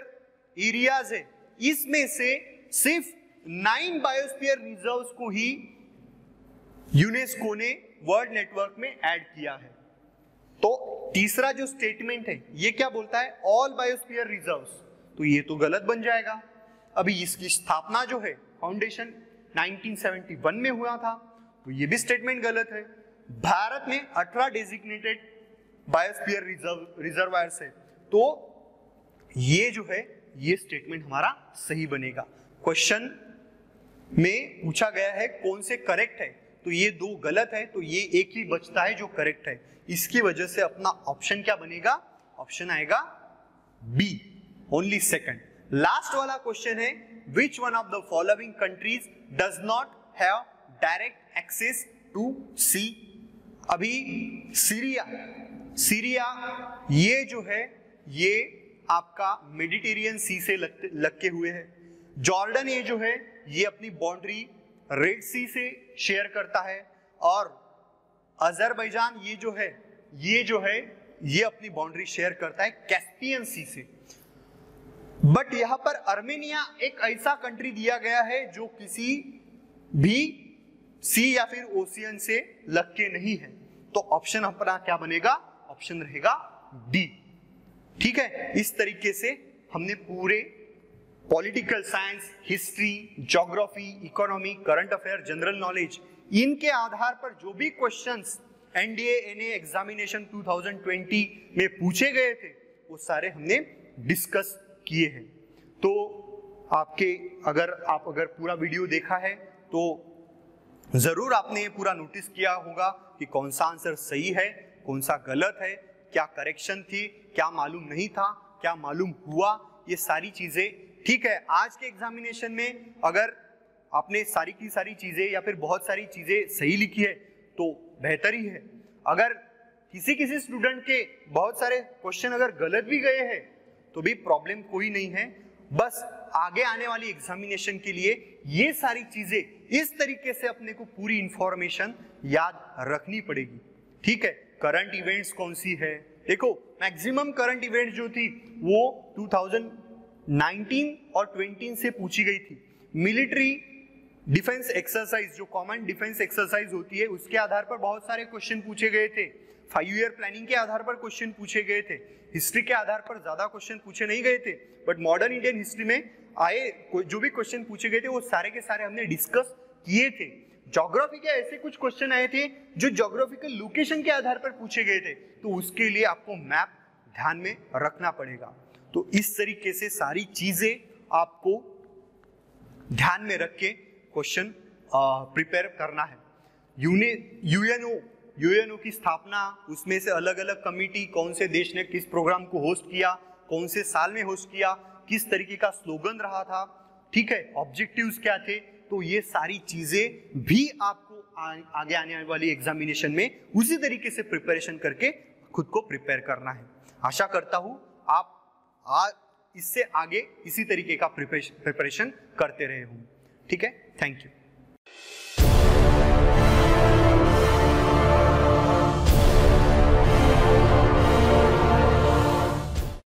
S1: एरियाज है, इसमें से सिर्फ 9 बायोस्फीयर रिजर्व्स को ही यूनेस्को ने वर्ल्ड नेटवर्क में ऐड किया है। तो तीसरा जो स्टेटमेंट है ये क्या बोलता है? ऑल बायोस्फीयर रिजर्व्स, तो ये तो गलत बन जाएगा। अभी इसकी स्थापना जो है फाउंडेशन 1971 में हुआ था, तो ये भी स्टेटमेंट गलत है। भारत में 18 डेजिग्नेटेड बायोस्फीयर रिजर्वायर्स है, तो ये जो है ये स्टेटमेंट हमारा सही बनेगा। क्वेश्चन में पूछा गया है कौन से करेक्ट है, तो ये दो गलत है, तो ये एक ही बचता है जो करेक्ट है। इसकी वजह से अपना ऑप्शन क्या बनेगा? ऑप्शन आएगा बी, ओनली सेकंड। लास्ट वाला क्वेश्चन है which one of the following countries does not have direct access to sea. अभी सीरिया ये जो है ये आपका मेडिटेरियन सी से लग के हुए है। जॉर्डन ये जो है ये अपनी बाउंड्री रेड सी से शेयर करता है, और अजरबैजान ये जो है ये अपनी बाउंड्री शेयर करता है कैस्पियन सी से। बट यहां पर अर्मेनिया एक ऐसा कंट्री दिया गया है जो किसी भी सी या फिर ओशियन से लग के नहीं है, तो ऑप्शन अपना क्या बनेगा? ऑप्शन रहेगा डी। ठीक है, इस तरीके से हमने पूरे political science, history, geography, economy, current affair, general knowledge, इनके आधार पर जो भी क्वेश्चंस एनडीए एनए एग्जामिनेशन 2020 में पूछे गए थे वो सारे हमने डिस्कस किए हैं। तो अगर पूरा वीडियो देखा है तो जरूर आपने ये पूरा नोटिस किया होगा कि कौन सा आंसर सही है, कौन सा गलत है, क्या करेक्शन थी, क्या मालूम नहीं था, क्या मालूम हुआ, ये सारी चीजें। ठीक है, आज के एग्जामिनेशन में अगर आपने सारी की सारी चीजें या फिर बहुत सारी चीजें सही लिखी है तो बेहतर ही है। अगर किसी स्टूडेंट के बहुत सारे क्वेश्चन अगर गलत भी गए हैं तो भी प्रॉब्लम कोई नहीं है। बस आगे आने वाली एग्जामिनेशन के लिए ये सारी चीजें इस तरीके से अपने को पूरी इंफॉर्मेशन याद रखनी पड़ेगी। ठीक है, करंट इवेंट्स कौन सी है? देखो, मैक्सिमम करंट इवेंट्स जो थी वो 2019 और 20 से पूछी गई थी। मिलिट्री डिफेंस एक्सरसाइज, जो कॉमन डिफेंस एक्सरसाइज होती है, उसके आधार पर बहुत सारे क्वेश्चन पूछे गए थे। 5 ईयर प्लानिंग के आधार पर क्वेश्चन पूछे गए थे। हिस्ट्री के आधार पर ज्यादा क्वेश्चन पूछे नहीं गए थे, बट मॉडर्न इंडियन हिस्ट्री में आए जो भी क्वेश्चन पूछे गए थे वो सारे के सारे हमने डिस्कस किए थे। ज्योग्राफी के ऐसे कुछ क्वेश्चन आए थे जो ज्योग्राफिकल लोकेशन के आधार पर पूछे गए थे, तो उसके लिए आपको मैप ध्यान में रखना पड़ेगा। तो इस तरीके से सारी चीजें आपको ध्यान में रख के क्वेश्चन प्रिपेयर करना है। यूएनओ की स्थापना, उसमें से अलग अलग कमिटी, कौन से देश ने किस प्रोग्राम को होस्ट किया, कौन से साल में होस्ट किया, किस तरीके का स्लोगन रहा था, ठीक है, ऑब्जेक्टिव्स क्या थे, तो ये सारी चीजें भी आपको आगे आने वाली एग्जामिनेशन में उसी तरीके से प्रिपरेशन करके खुद को प्रिपेयर करना है। आशा करता हूं आप इससे आगे इसी तरीके का प्रिपरेशन करते रहे हों। ठीक है, थैंक यू।